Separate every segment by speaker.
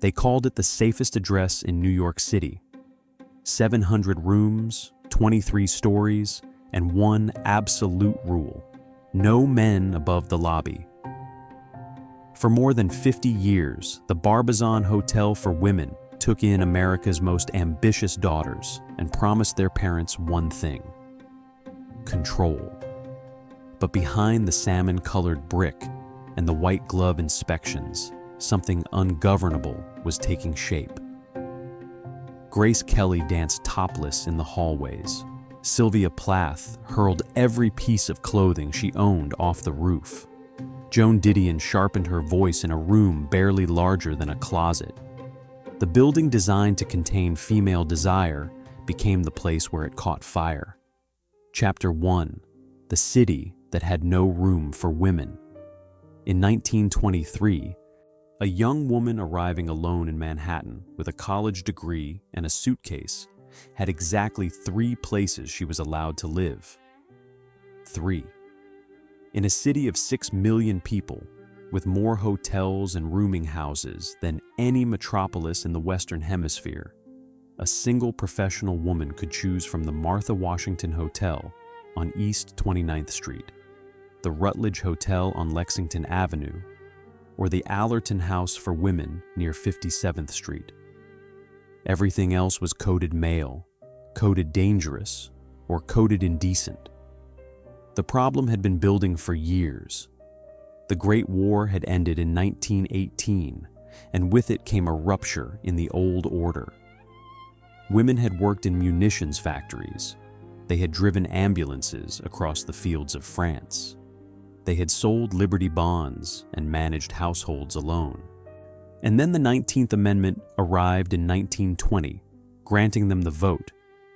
Speaker 1: They called it the safest address in New York City. 700 rooms, 23 stories, and one absolute rule: no men above the lobby. For more than 50 years, the Barbizon Hotel for Women took in America's most ambitious daughters and promised their parents one thing: control. But behind the salmon-colored brick and the white glove inspections, something ungovernable was taking shape. Grace Kelly danced topless in the hallways. Sylvia Plath hurled every piece of clothing she owned off the roof. Joan Didion sharpened her voice in a room barely larger than a closet. The building designed to contain female desire became the place where it caught fire. Chapter 1: The city that had no room for women. In 1923, a young woman arriving alone in Manhattan with a college degree and a suitcase had exactly 3 places she was allowed to live. 3. In a city of 6 million people, with more hotels and rooming houses than any metropolis in the Western Hemisphere, a single professional woman could choose from the Martha Washington Hotel on East 29th Street, the Rutledge Hotel on Lexington Avenue, or the Allerton House for Women near 57th Street. Everything else was coded male, coded dangerous, or coded indecent. The problem had been building for years. The Great War had ended in 1918, and with it came a rupture in the old order. Women had worked in munitions factories. They had driven ambulances across the fields of France. They had sold Liberty bonds and managed households alone. And then the 19th Amendment arrived in 1920, granting them the vote,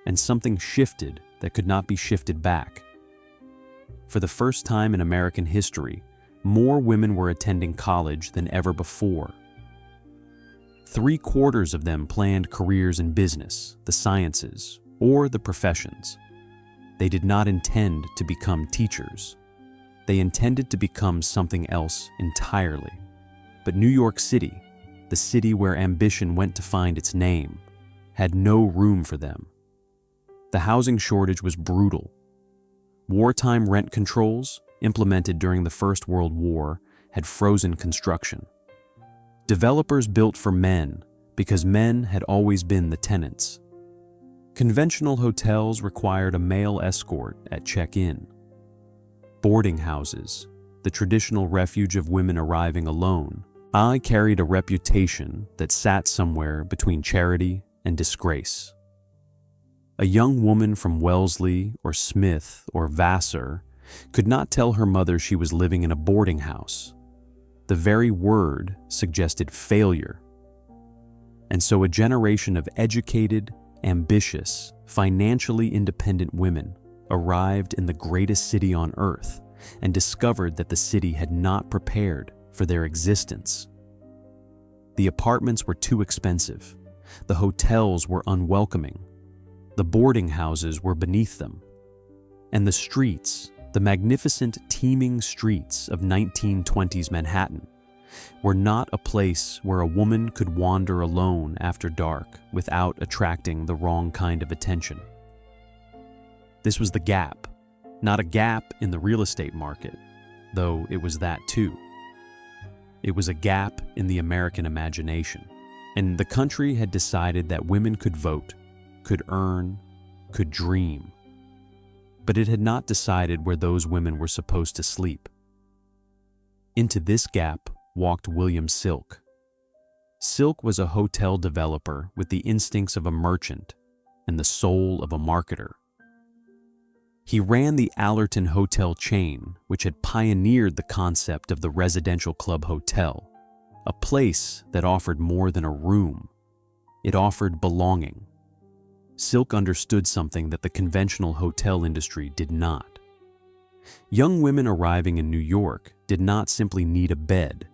Speaker 1: and something shifted that could not be shifted back. For the first time in American history, more women were attending college than ever before. 3/4 of them planned careers in business, the sciences, or the professions. They did not intend to become teachers. They intended to become something else entirely. But New York City, the city where ambition went to find its name, had no room for them. The housing shortage was brutal. Wartime rent controls, implemented during the First World War, had frozen construction. Developers built for men because men had always been the tenants. Conventional hotels required a male escort at check-in. Boarding houses, the traditional refuge of women arriving alone, carried a reputation that sat somewhere between charity and disgrace. A young woman from Wellesley or Smith or Vassar could not tell her mother she was living in a boarding house. The very word suggested failure. And so a generation of educated, ambitious, financially independent women arrived in the greatest city on earth and discovered that the city had not prepared for their existence. The apartments were too expensive. The hotels were unwelcoming. The boarding houses were beneath them. And the streets, the magnificent teeming streets of 1920s Manhattan, were not a place where a woman could wander alone after dark without attracting the wrong kind of attention. This was the gap, not a gap in the real estate market, though it was that too. It was a gap in the American imagination, and the country had decided that women could vote, could earn, could dream. But it had not decided where those women were supposed to sleep. Into this gap walked William Silk. Silk was a hotel developer with the instincts of a merchant and the soul of a marketer. He ran the Allerton Hotel chain, which had pioneered the concept of the residential club hotel, a place that offered more than a room. It offered belonging. Silk understood something that the conventional hotel industry did not. Young women arriving in New York did not simply need a bed.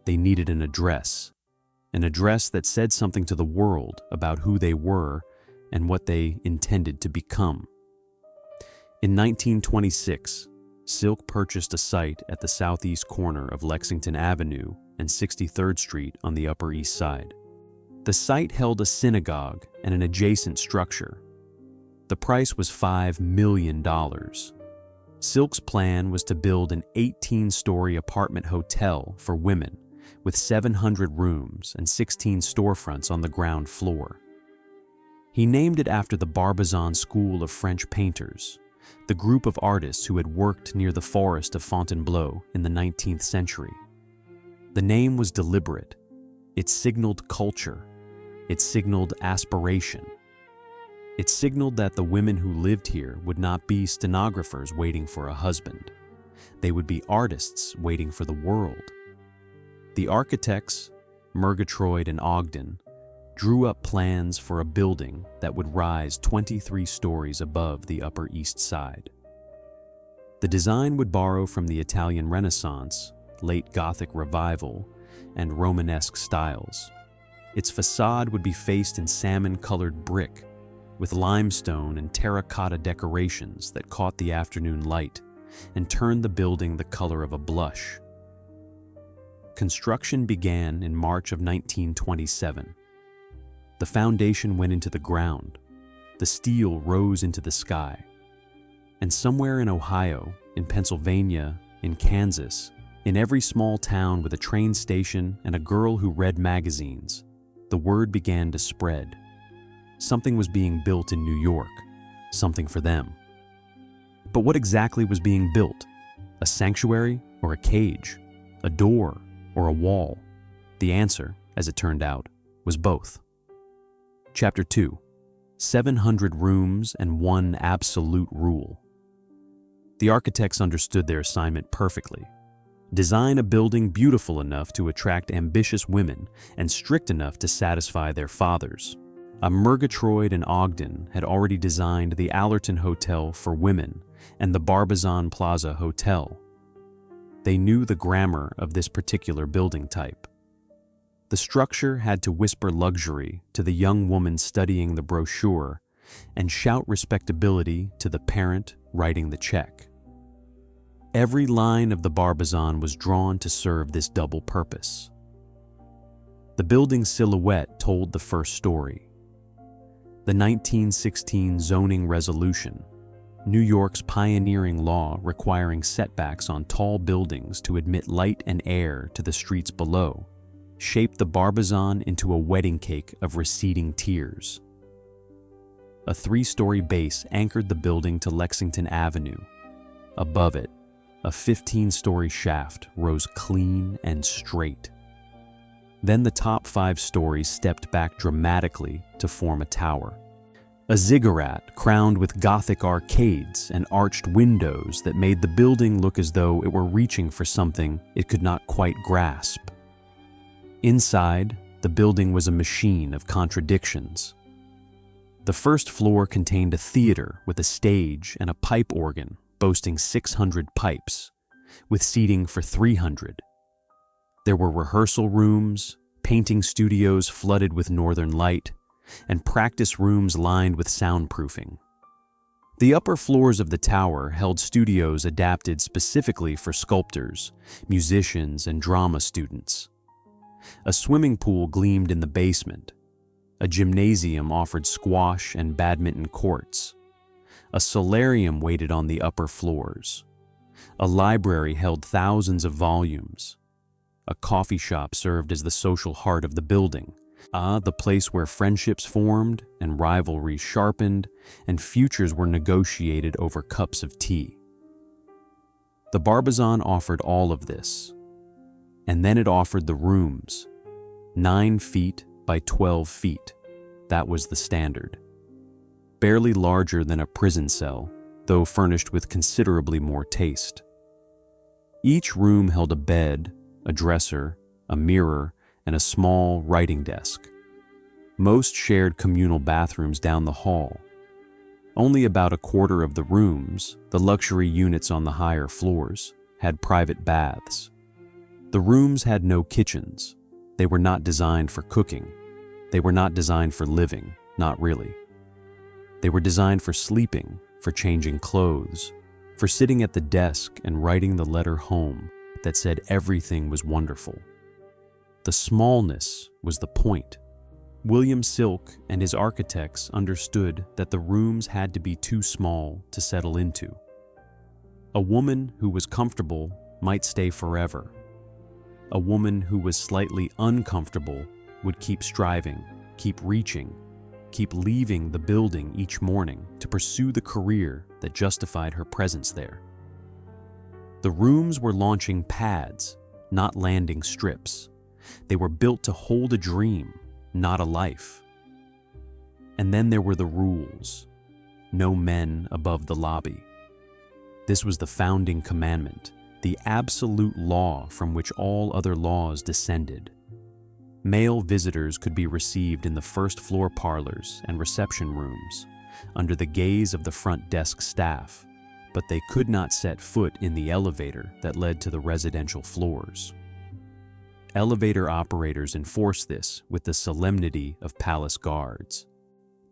Speaker 1: They needed an address that said something to the world about who they were and what they intended to become. In 1926, Silk purchased a site at the southeast corner of Lexington Avenue and 63rd Street on the Upper East Side. The site held a synagogue and an adjacent structure. The price was $5 million. Silk's plan was to build an 18-story apartment hotel for women with 700 rooms and 16 storefronts on the ground floor. He named it after the Barbizon school of French painters, the group of artists who had worked near the forest of Fontainebleau in the 19th century. The name was deliberate. It signaled culture. It signaled aspiration. It signaled that the women who lived here would not be stenographers waiting for a husband. They would be artists waiting for the world. The architects, Murgatroyd and Ogden, drew up plans for a building that would rise 23 stories above the Upper East Side. The design would borrow from the Italian Renaissance, late Gothic Revival, and Romanesque styles. Its facade would be faced in salmon-colored brick, with limestone and terracotta decorations that caught the afternoon light and turned the building the color of a blush. Construction began in March of 1927. The foundation went into the ground. The steel rose into the sky. And somewhere in Ohio, in Pennsylvania, in Kansas, in every small town with a train station and a girl who read magazines, the word began to spread. Something was being built in New York, something for them. But what exactly was being built? A sanctuary or a cage? A door or a wall? The answer, as it turned out, was both. Chapter 2. 700 Rooms and One Absolute Rule. The architects understood their assignment perfectly. Design a building beautiful enough to attract ambitious women and strict enough to satisfy their fathers. Murgatroyd and Ogden had already designed the Allerton Hotel for women and the Barbizon Plaza Hotel. They knew the grammar of this particular building type. The structure had to whisper luxury to the young woman studying the brochure and shout respectability to the parent writing the check. Every line of the Barbizon was drawn to serve this double purpose. The building's silhouette told the first story. The 1916 zoning resolution, New York's pioneering law requiring setbacks on tall buildings to admit light and air to the streets below, shaped the Barbizon into a wedding cake of receding tiers. A 3-story base anchored the building to Lexington Avenue. Above it, a 15-story shaft rose clean and straight. Then the top 5 stories stepped back dramatically to form a tower. A ziggurat crowned with Gothic arcades and arched windows that made the building look as though it were reaching for something it could not quite grasp. Inside, the building was a machine of contradictions. The first floor contained a theater with a stage and a pipe organ boasting 600 pipes, with seating for 300. There were rehearsal rooms, painting studios flooded with northern light, and practice rooms lined with soundproofing. The upper floors of the tower held studios adapted specifically for sculptors, musicians, and drama students. A swimming pool gleamed in the basement. A gymnasium offered squash and badminton courts. A solarium waited on the upper floors. A library held thousands of volumes. A coffee shop served as the social heart of the building. The place where friendships formed and rivalries sharpened and futures were negotiated over cups of tea. The Barbizon offered all of this. And then it offered the rooms. 9 feet by 12 feet. That was the standard. Barely larger than a prison cell, though furnished with considerably more taste. Each room held a bed, a dresser, a mirror, and a small writing desk. Most shared communal bathrooms down the hall. Only about a quarter of the rooms, the luxury units on the higher floors, had private baths. The rooms had no kitchens. They were not designed for cooking. They were not designed for living, not really. They were designed for sleeping, for changing clothes, for sitting at the desk and writing the letter home that said everything was wonderful. The smallness was the point. William Silk and his architects understood that the rooms had to be too small to settle into. A woman who was comfortable might stay forever. A woman who was slightly uncomfortable would keep striving, keep reaching, keep leaving the building each morning to pursue the career that justified her presence there. The rooms were launching pads, not landing strips. They were built to hold a dream, not a life. And then there were the rules. No men above the lobby. This was the founding commandment, the absolute law from which all other laws descended. Male visitors could be received in the first-floor parlors and reception rooms, under the gaze of the front desk staff, but they could not set foot in the elevator that led to the residential floors. Elevator operators enforced this with the solemnity of palace guards.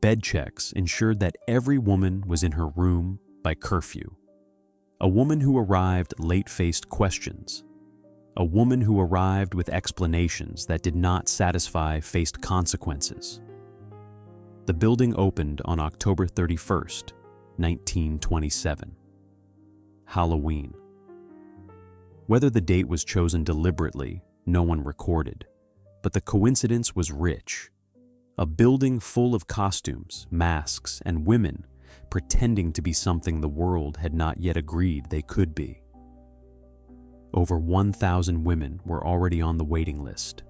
Speaker 1: Bed checks ensured that every woman was in her room by curfew. A woman who arrived late faced questions. A woman who arrived with explanations that did not satisfy faced consequences. The building opened on October 31st, 1927. Halloween. Whether the date was chosen deliberately, no one recorded, but the coincidence was rich. A building full of costumes, masks, and women pretending to be something the world had not yet agreed they could be. Over 1,000 women were already on the waiting list.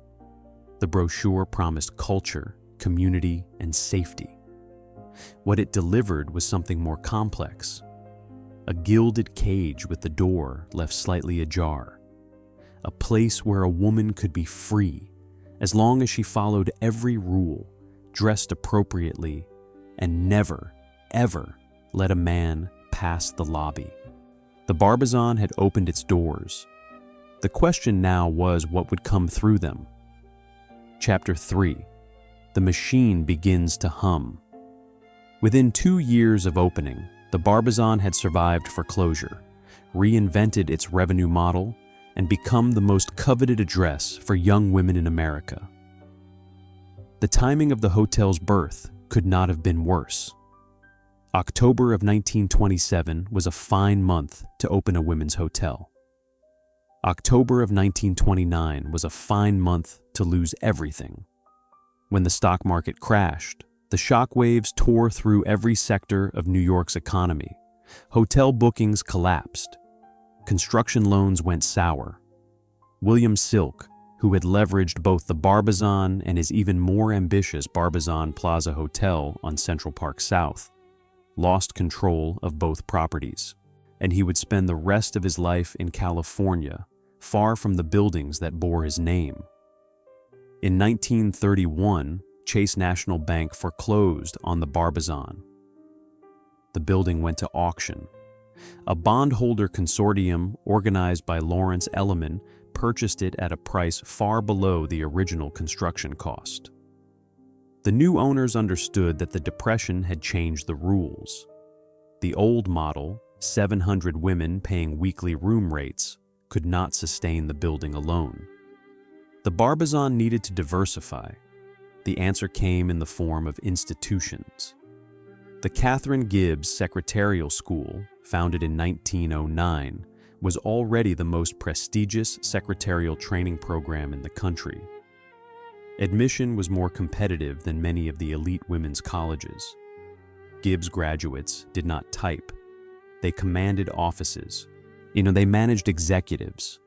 Speaker 1: The brochure promised culture, community, and safety. What it delivered was something more complex. A gilded cage with the door left slightly ajar. A place where a woman could be free, as long as she followed every rule, dressed appropriately, and never, ever let a man pass the lobby. The Barbizon had opened its doors. The question now was what would come through them. Chapter 3. The machine begins to hum. Within 2 years of opening, the Barbizon had survived foreclosure, reinvented its revenue model, and become the most coveted address for young women in America. The timing of the hotel's birth could not have been worse. October of 1927 was a fine month to open a women's hotel. October of 1929 was a fine month to lose everything. When the stock market crashed, the shockwaves tore through every sector of New York's economy. Hotel bookings collapsed. Construction loans went sour. William Silk, who had leveraged both the Barbizon and his even more ambitious Barbizon Plaza Hotel on Central Park South, lost control of both properties, and he would spend the rest of his life in California, far from the buildings that bore his name. In 1931, Chase National Bank foreclosed on the Barbizon. The building went to auction. A bondholder consortium organized by Lawrence Elliman purchased it at a price far below the original construction cost. The new owners understood that the Depression had changed the rules. The old model, 700 women paying weekly room rates, could not sustain the building alone. The Barbizon needed to diversify. The answer came in the form of institutions. The Catherine Gibbs Secretarial School, founded in 1909, was already the most prestigious secretarial training program in the country. Admission was more competitive than many of the elite women's colleges. Gibbs graduates did not type. They commanded offices. They managed executives.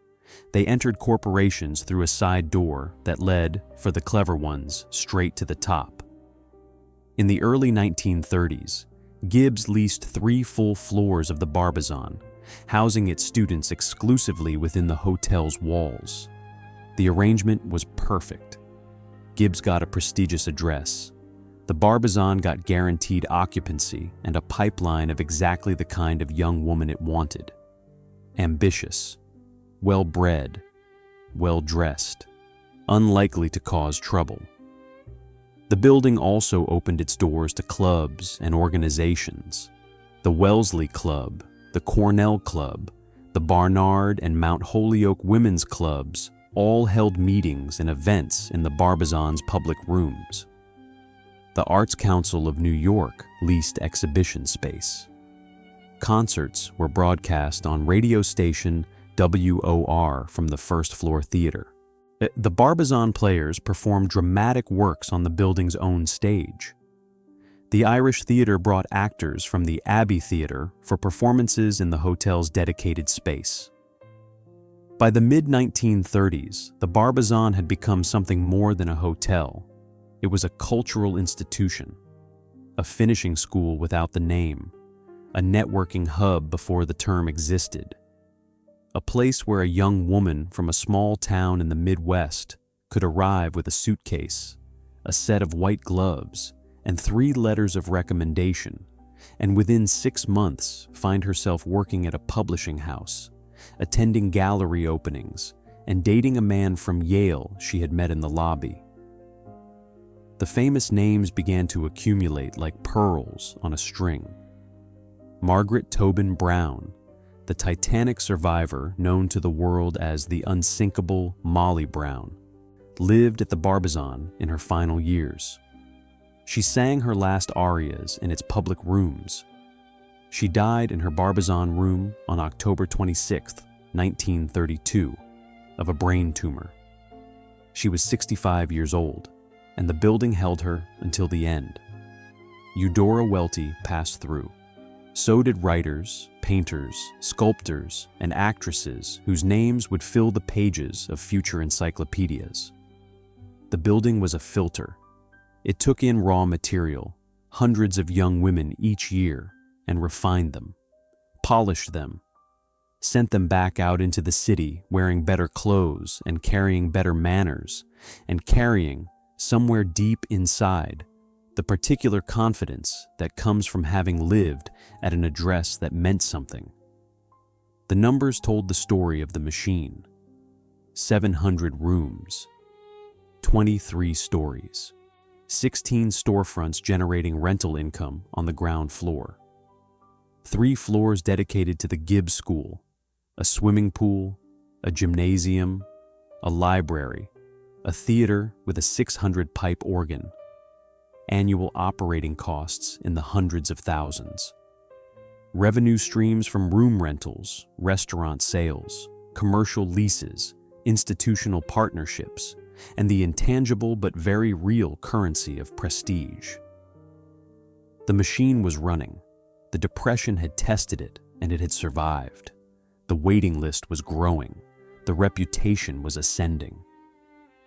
Speaker 1: They entered corporations through a side door that led, for the clever ones, straight to the top. In the early 1930s, Gibbs leased 3 full floors of the Barbizon, housing its students exclusively within the hotel's walls. The arrangement was perfect. Gibbs got a prestigious address. The Barbizon got guaranteed occupancy and a pipeline of exactly the kind of young woman it wanted. Ambitious, well-bred, well-dressed, unlikely to cause trouble. The building also opened its doors to clubs and organizations. The Wellesley Club, the Cornell Club, the Barnard and Mount Holyoke Women's Clubs all held meetings and events in the Barbizon's public rooms. The Arts Council of New York leased exhibition space. Concerts were broadcast on radio station WOR from the first-floor theater. The Barbizon players performed dramatic works on the building's own stage. The Irish Theatre brought actors from the Abbey Theatre for performances in the hotel's dedicated space. By the mid-1930s, the Barbizon had become something more than a hotel. It was a cultural institution, a finishing school without the name, a networking hub before the term existed, a place where a young woman from a small town in the Midwest could arrive with a suitcase, a set of white gloves, and 3 letters of recommendation, and within 6 months find herself working at a publishing house, attending gallery openings, and dating a man from Yale she had met in the lobby. The famous names began to accumulate like pearls on a string. Margaret Tobin Brown, the Titanic survivor known to the world as the unsinkable Molly Brown, lived at the Barbizon in her final years. She sang her last arias in its public rooms. She died in her Barbizon room on October 26, 1932, of a brain tumor. She was 65 years old, and the building held her until the end. Eudora Welty passed through. So did writers, painters, sculptors, and actresses whose names would fill the pages of future encyclopedias. The building was a filter. It took in raw material, hundreds of young women each year, and refined them, polished them, sent them back out into the city wearing better clothes and carrying better manners, and carrying, somewhere deep inside, the particular confidence that comes from having lived at an address that meant something. The numbers told the story of the machine. 700 rooms, 23 stories, 16 storefronts generating rental income on the ground floor, 3 floors dedicated to the Gibbs School, a swimming pool, a gymnasium, a library, a theater with a 600-pipe organ, annual operating costs in the hundreds of thousands, revenue streams from room rentals, restaurant sales, commercial leases, institutional partnerships, and the intangible but very real currency of prestige. The machine was running. The Depression had tested it, and it had survived. The waiting list was growing. The reputation was ascending.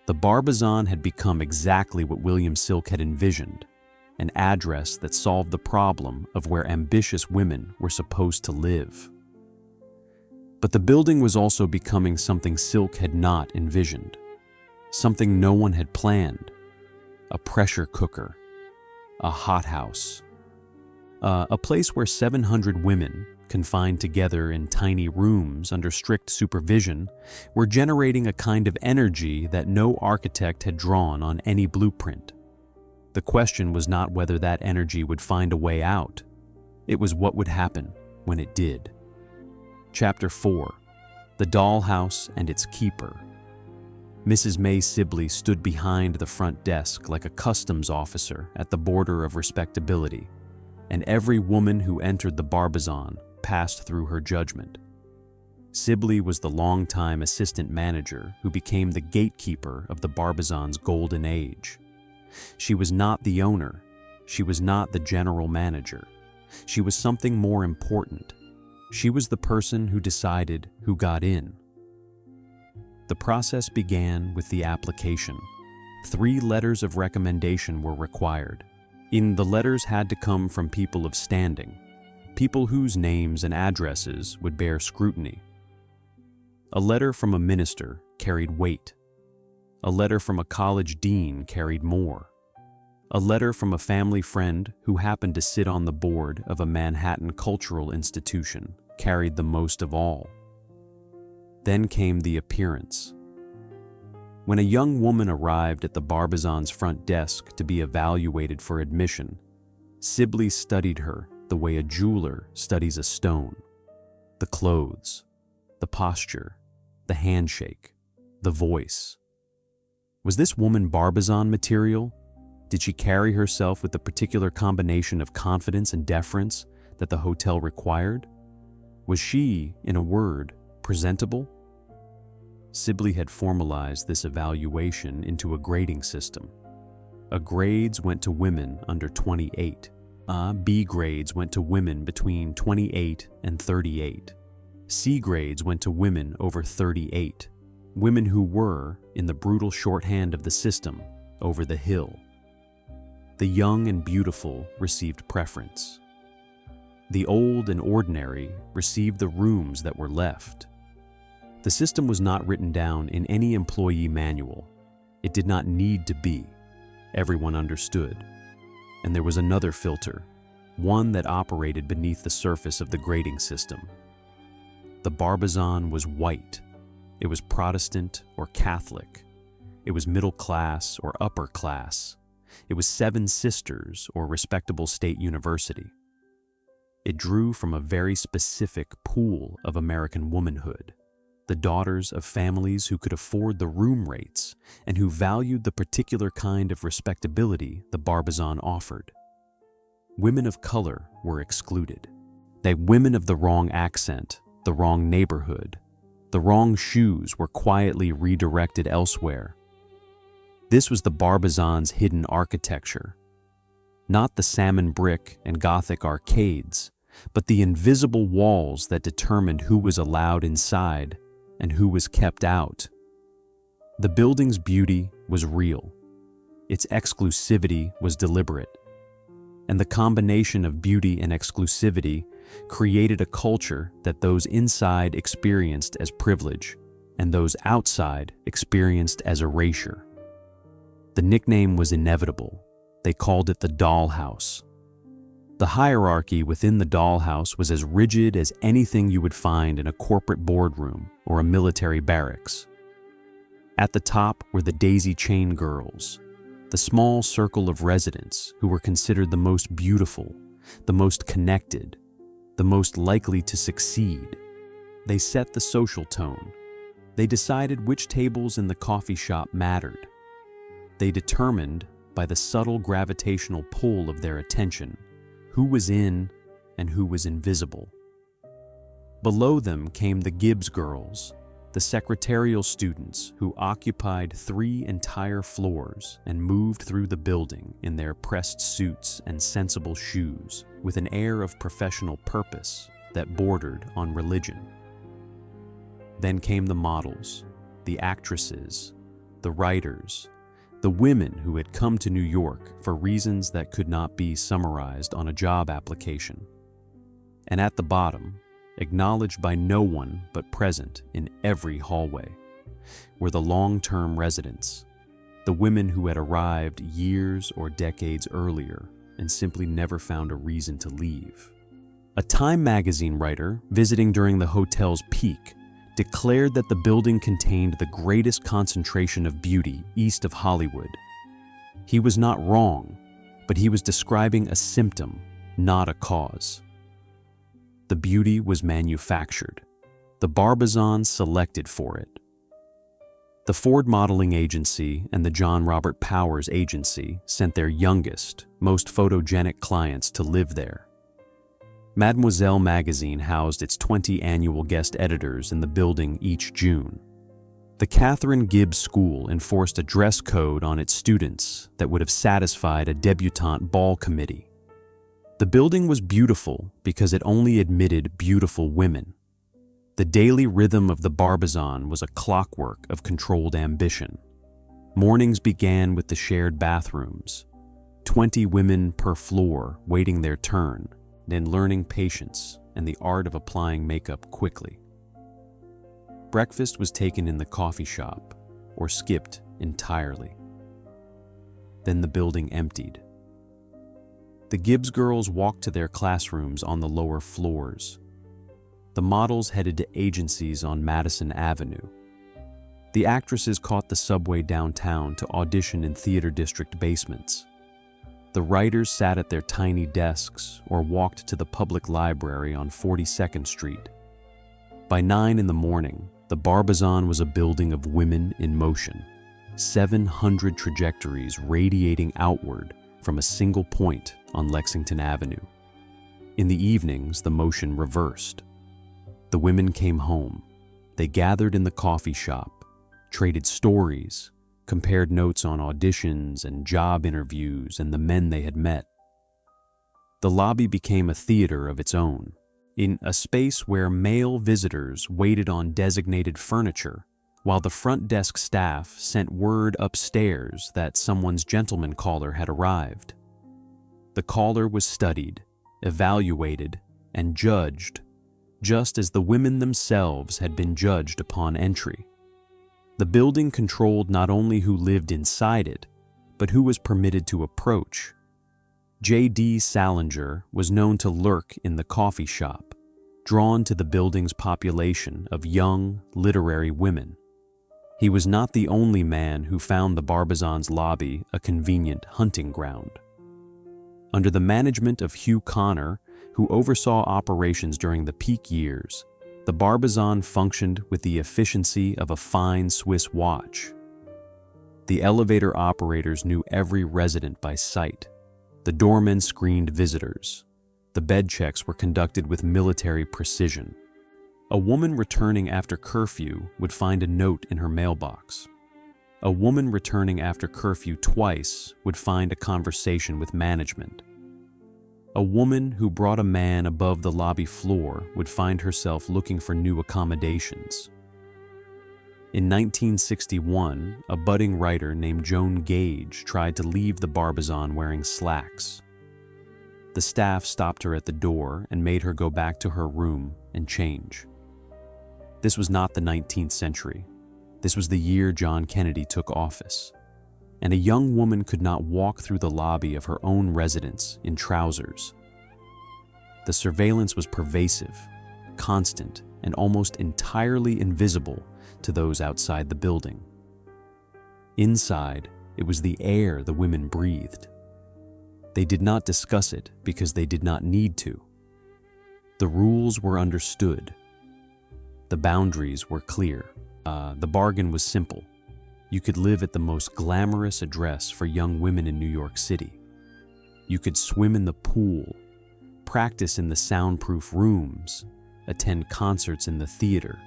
Speaker 1: The Barbizon had become exactly what William Silk had envisioned, an address that solved the problem of where ambitious women were supposed to live. But the building was also becoming something Silk had not envisioned, something no one had planned: a pressure cooker, a hothouse, a place where 700 women, confined together in tiny rooms under strict supervision, were generating a kind of energy that no architect had drawn on any blueprint. The question was not whether that energy would find a way out. It was what would happen when it did. Chapter 4: The Dollhouse and Its Keeper. Mrs. May Sibley stood behind the front desk like a customs officer at the border of respectability, and every woman who entered the Barbizon passed through her judgment. Sibley was the longtime assistant manager who became the gatekeeper of the Barbizon's golden age. She was not the owner. She was not the general manager. She was something more important. She was the person who decided who got in. The process began with the application. 3 letters of recommendation were required. The letters had to come from people of standing, people whose names and addresses would bear scrutiny. A letter from a minister carried weight. A letter from a college dean carried more. A letter from a family friend who happened to sit on the board of a Manhattan cultural institution carried the most of all. Then came the appearance. When a young woman arrived at the Barbizon's front desk to be evaluated for admission, Sibley studied her the way a jeweler studies a stone. The clothes, the posture, the handshake, the voice. Was this woman Barbizon material? Did she carry herself with the particular combination of confidence and deference that the hotel required? Was she, in a word, presentable? Sibley had formalized this evaluation into a grading system. A grades went to women under 28. B grades went to women between 28 and 38. C grades went to women over 38. Women who were, in the brutal shorthand of the system, over the hill. The young and beautiful received preference. The old and ordinary received the rooms that were left. The system was not written down in any employee manual. It did not need to be. Everyone understood. And there was another filter, one that operated beneath the surface of the grading system. The Barbizon was white. It was Protestant or Catholic. It was middle class or upper class. It was Seven Sisters or respectable state university. It drew from a very specific pool of American womanhood, the daughters of families who could afford the room rates and who valued the particular kind of respectability the Barbizon offered. Women of color were excluded. Women of the wrong accent, the wrong neighborhood, the wrong shoes were quietly redirected elsewhere. This was the Barbizon's hidden architecture. Not the salmon brick and Gothic arcades, but the invisible walls that determined who was allowed inside and who was kept out. The building's beauty was real. Its exclusivity was deliberate. And the combination of beauty and exclusivity created a culture that those inside experienced as privilege and those outside experienced as erasure. The nickname was inevitable. They called it the dollhouse. The hierarchy within the dollhouse was as rigid as anything you would find in a corporate boardroom or a military barracks. At the top were the daisy chain girls, the small circle of residents who were considered the most beautiful, the most connected, the most likely to succeed. They set the social tone. They decided which tables in the coffee shop mattered. They determined, by the subtle gravitational pull of their attention, who was in and who was invisible. Below them came the Gibbs girls, the secretarial students who occupied 3 entire floors and moved through the building in their pressed suits and sensible shoes with an air of professional purpose that bordered on religion. Then came the models, the actresses, the writers, the women who had come to New York for reasons that could not be summarized on a job application. And at the bottom, acknowledged by no one but present in every hallway, were the long-term residents, the women who had arrived years or decades earlier and simply never found a reason to leave. A Time magazine writer visiting during the hotel's peak declared that the building contained the greatest concentration of beauty east of Hollywood. He was not wrong, but he was describing a symptom, not a cause. The beauty was manufactured. The Barbizon selected for it. The Ford Modeling Agency and the John Robert Powers Agency sent their youngest, most photogenic clients to live there. Mademoiselle magazine housed its 20 annual guest editors in the building each June. The Catherine Gibbs School enforced a dress code on its students that would have satisfied a debutante ball committee. The building was beautiful because it only admitted beautiful women. The daily rhythm of the Barbizon was a clockwork of controlled ambition. Mornings began with the shared bathrooms, 20 women per floor waiting their turn, then learning patience and the art of applying makeup quickly. Breakfast was taken in the coffee shop or skipped entirely. Then the building emptied. The Gibbs girls walked to their classrooms on the lower floors. The models headed to agencies on Madison Avenue. The actresses caught the subway downtown to audition in theater district basements. The writers sat at their tiny desks or walked to the public library on 42nd Street. By 9 in the morning, the Barbizon was a building of women in motion. 700 trajectories radiating outward from a single point on Lexington Avenue. In the evenings, the motion reversed. The women came home. They gathered in the coffee shop, traded stories, compared notes on auditions and job interviews and the men they had met. The lobby became a theater of its own, in a space where male visitors waited on designated furniture, while the front desk staff sent word upstairs that someone's gentleman caller had arrived. The caller was studied, evaluated, and judged, just as the women themselves had been judged upon entry. The building controlled not only who lived inside it, but who was permitted to approach. J.D. Salinger was known to lurk in the coffee shop, drawn to the building's population of young, literary women. He was not the only man who found the Barbizon's lobby a convenient hunting ground. Under the management of Hugh Connor, who oversaw operations during the peak years, the Barbizon functioned with the efficiency of a fine Swiss watch. The elevator operators knew every resident by sight. The doormen screened visitors. The bed checks were conducted with military precision. A woman returning after curfew would find a note in her mailbox. A woman returning after curfew twice would find a conversation with management. A woman who brought a man above the lobby floor would find herself looking for new accommodations. In 1961, a budding writer named Joan Gage tried to leave the Barbizon wearing slacks. The staff stopped her at the door and made her go back to her room and change. This was not the 19th century. This was the year John Kennedy took office, and a young woman could not walk through the lobby of her own residence in trousers. The surveillance was pervasive, constant, and almost entirely invisible to those outside the building. Inside, it was the air the women breathed. They did not discuss it because they did not need to. The rules were understood. The boundaries were clear. The bargain was simple. You could live at the most glamorous address for young women in New York City. You could swim in the pool, practice in the soundproof rooms, attend concerts in the theater,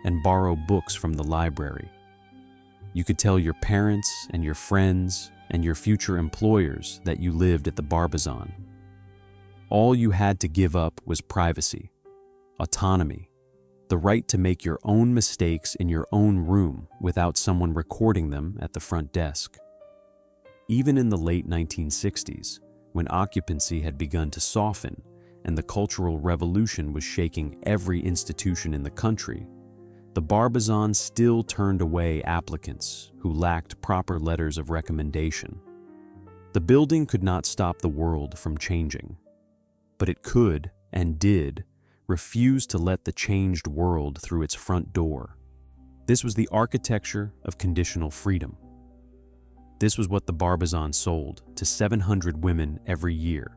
Speaker 1: and borrow books from the library. You could tell your parents and your friends and your future employers that you lived at the Barbizon. All you had to give up was privacy, autonomy, the right to make your own mistakes in your own room without someone recording them at the front desk. Even in the late 1960s, when occupancy had begun to soften and the Cultural Revolution was shaking every institution in the country, the Barbizon still turned away applicants who lacked proper letters of recommendation. The building could not stop the world from changing, but it could, and did, refuse to let the changed world through its front door. This was the architecture of conditional freedom. This was what the Barbizon sold to 700 women every year.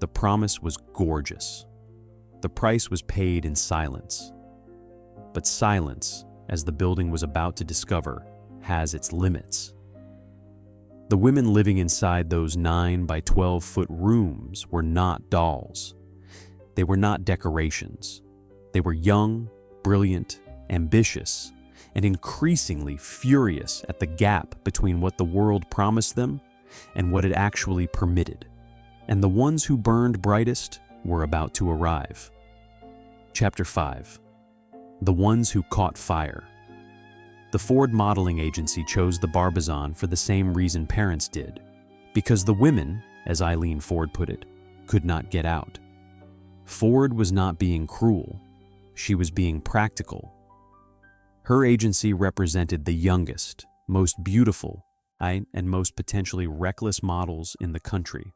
Speaker 1: The promise was gorgeous. The price was paid in silence. But silence, as the building was about to discover, has its limits. The women living inside those 9 by 12-foot rooms were not dolls. They were not decorations. They were young, brilliant, ambitious, and increasingly furious at the gap between what the world promised them and what it actually permitted. And the ones who burned brightest were about to arrive. Chapter 5. The Ones Who Caught Fire. The Ford Modeling Agency chose the Barbizon for the same reason parents did, because the women, as Eileen Ford put it, could not get out. Ford was not being cruel. She was being practical. Her agency represented the youngest, most beautiful, and most potentially reckless models in the country.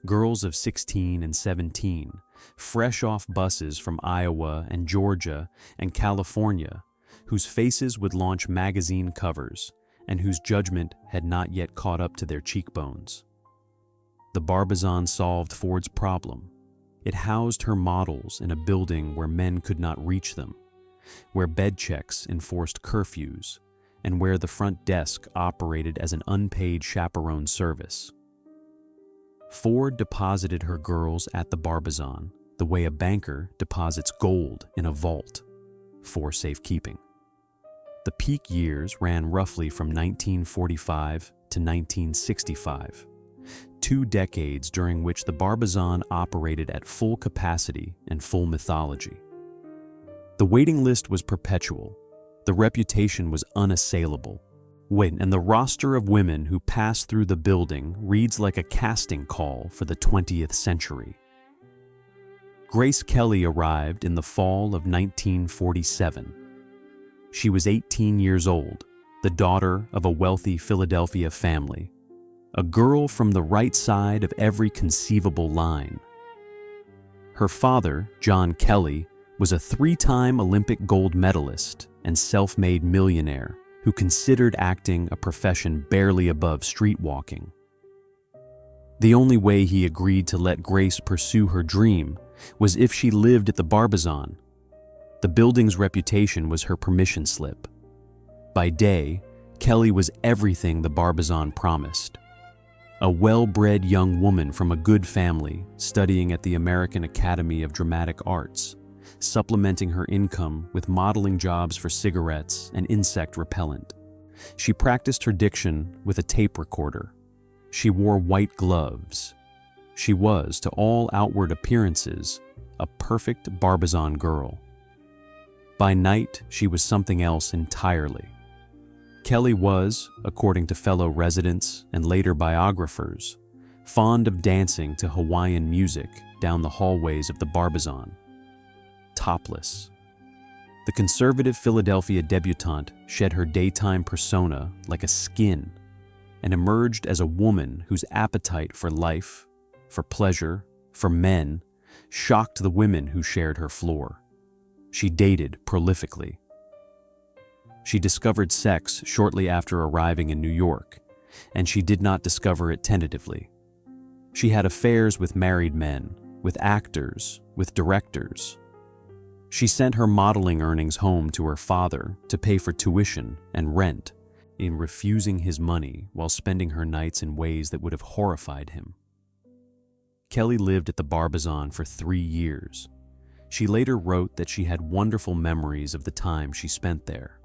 Speaker 1: Girls of 16 and 17, fresh off buses from Iowa and Georgia and California, whose faces would launch magazine covers and whose judgment had not yet caught up to their cheekbones. The Barbizon solved Ford's problem. It housed her models in a building where men could not reach them, where bed checks enforced curfews, and where the front desk operated as an unpaid chaperone service. Ford deposited her girls at the Barbizon the way a banker deposits gold in a vault for safekeeping. The peak years ran roughly from 1945 to 1965, 2 decades during which the Barbizon operated at full capacity and full mythology. The waiting list was perpetual, the reputation was unassailable, and the roster of women who passed through the building reads like a casting call for the 20th century. Grace Kelly arrived in the fall of 1947. She was 18 years old, the daughter of a wealthy Philadelphia family, a girl from the right side of every conceivable line. Her father, John Kelly, was a 3-time Olympic gold medalist and self-made millionaire who considered acting a profession barely above street walking. The only way he agreed to let Grace pursue her dream was if she lived at the Barbizon. The building's reputation was her permission slip. By day, Kelly was everything the Barbizon promised. A well-bred young woman from a good family studying at the American Academy of Dramatic Arts, supplementing her income with modeling jobs for cigarettes and insect repellent. She practiced her diction with a tape recorder. She wore white gloves. She was, to all outward appearances, a perfect Barbizon girl. By night, she was something else entirely. Kelly was, according to fellow residents and later biographers, fond of dancing to Hawaiian music down the hallways of the Barbizon, topless. The conservative Philadelphia debutante shed her daytime persona like a skin and emerged as a woman whose appetite for life, for pleasure, for men, shocked the women who shared her floor. She dated prolifically. She discovered sex shortly after arriving in New York, and she did not discover it tentatively. She had affairs with married men, with actors, with directors. She sent her modeling earnings home to her father to pay for tuition and rent, in refusing his money while spending her nights in ways that would have horrified him. Kelly lived at the Barbizon for 3 years. She later wrote that she had wonderful memories of the time she spent there.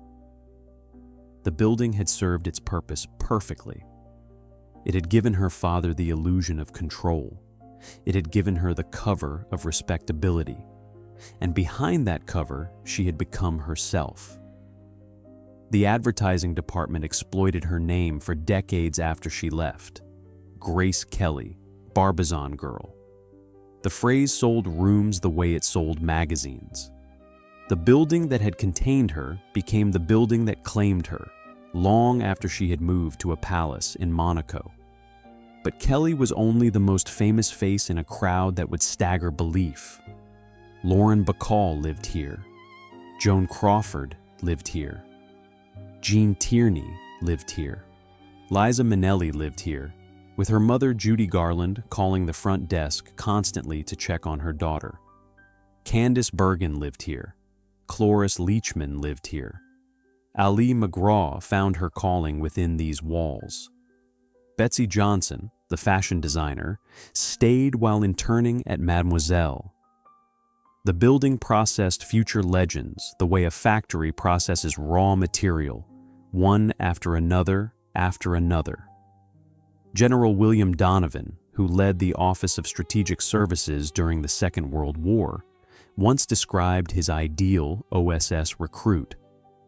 Speaker 1: The building had served its purpose perfectly. It had given her father the illusion of control. It had given her the cover of respectability. And behind that cover, she had become herself. The advertising department exploited her name for decades after she left. Grace Kelly, Barbizon girl. The phrase sold rooms the way it sold magazines. The building that had contained her became the building that claimed her, long after she had moved to a palace in Monaco. But Kelly was only the most famous face in a crowd that would stagger belief. Lauren Bacall lived here. Joan Crawford lived here. Jean Tierney lived here. Liza Minnelli lived here, with her mother Judy Garland calling the front desk constantly to check on her daughter. Candice Bergen lived here. Cloris Leachman lived here. Ali McGraw found her calling within these walls. Betsy Johnson, the fashion designer, stayed while interning at Mademoiselle. The building processed future legends the way a factory processes raw material, one after another after another. General William Donovan, who led the Office of Strategic Services during the Second World War, once described his ideal OSS recruit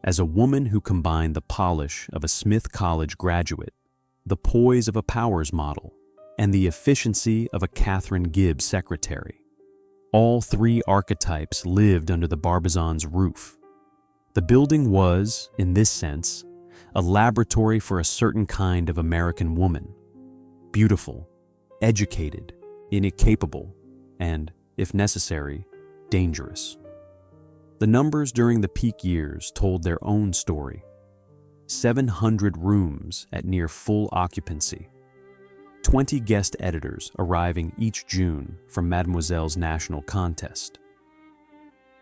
Speaker 1: as a woman who combined the polish of a Smith College graduate, the poise of a Powers model, and the efficiency of a Katharine Gibbs secretary. All 3 archetypes lived under the Barbizon's roof. The building was, in this sense, a laboratory for a certain kind of American woman. Beautiful, educated, incapable, and, if necessary, dangerous. The numbers during the peak years told their own story. 700 rooms at near full occupancy. 20 guest editors arriving each June from Mademoiselle's national contest.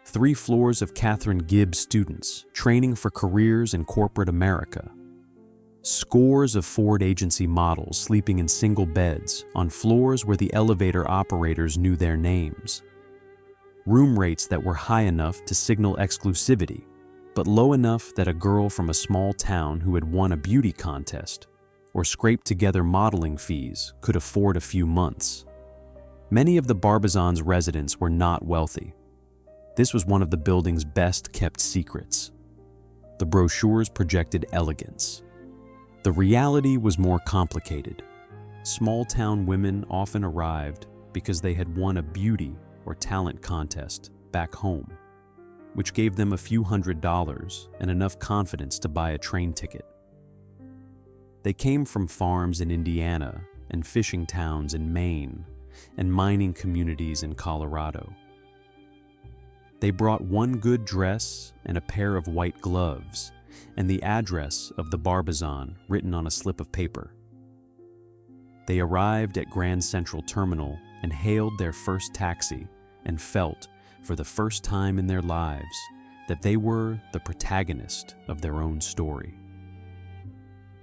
Speaker 1: 3 floors of Katharine Gibbs students training for careers in corporate America. Scores of Ford agency models sleeping in single beds on floors where the elevator operators knew their names. Room rates that were high enough to signal exclusivity, but low enough that a girl from a small town who had won a beauty contest or scraped together modeling fees could afford a few months. Many of the Barbizon's residents were not wealthy. This was one of the building's best-kept secrets. The brochures projected elegance. The reality was more complicated. Small-town women often arrived because they had won a beauty or talent contest back home, which gave them a few $100s and enough confidence to buy a train ticket. They came from farms in Indiana and fishing towns in Maine and mining communities in Colorado. They brought one good dress and a pair of white gloves and the address of the Barbizon written on a slip of paper. They arrived at Grand Central Terminal and hailed their first taxi and felt, for the first time in their lives, that they were the protagonist of their own story.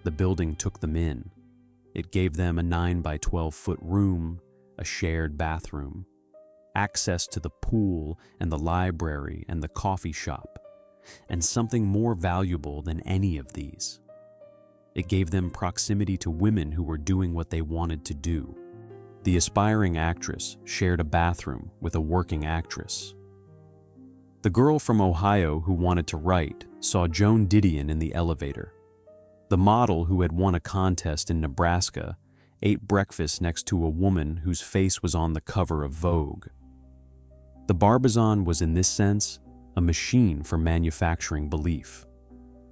Speaker 1: The building took them in. It gave them a 9 by 12-foot room, a shared bathroom, access to the pool and the library and the coffee shop, and something more valuable than any of these. It gave them proximity to women who were doing what they wanted to do. The aspiring actress shared a bathroom with a working actress. The girl from Ohio who wanted to write saw Joan Didion in the elevator. The model who had won a contest in Nebraska ate breakfast next to a woman whose face was on the cover of Vogue. The Barbizon was, in this sense, a machine for manufacturing belief.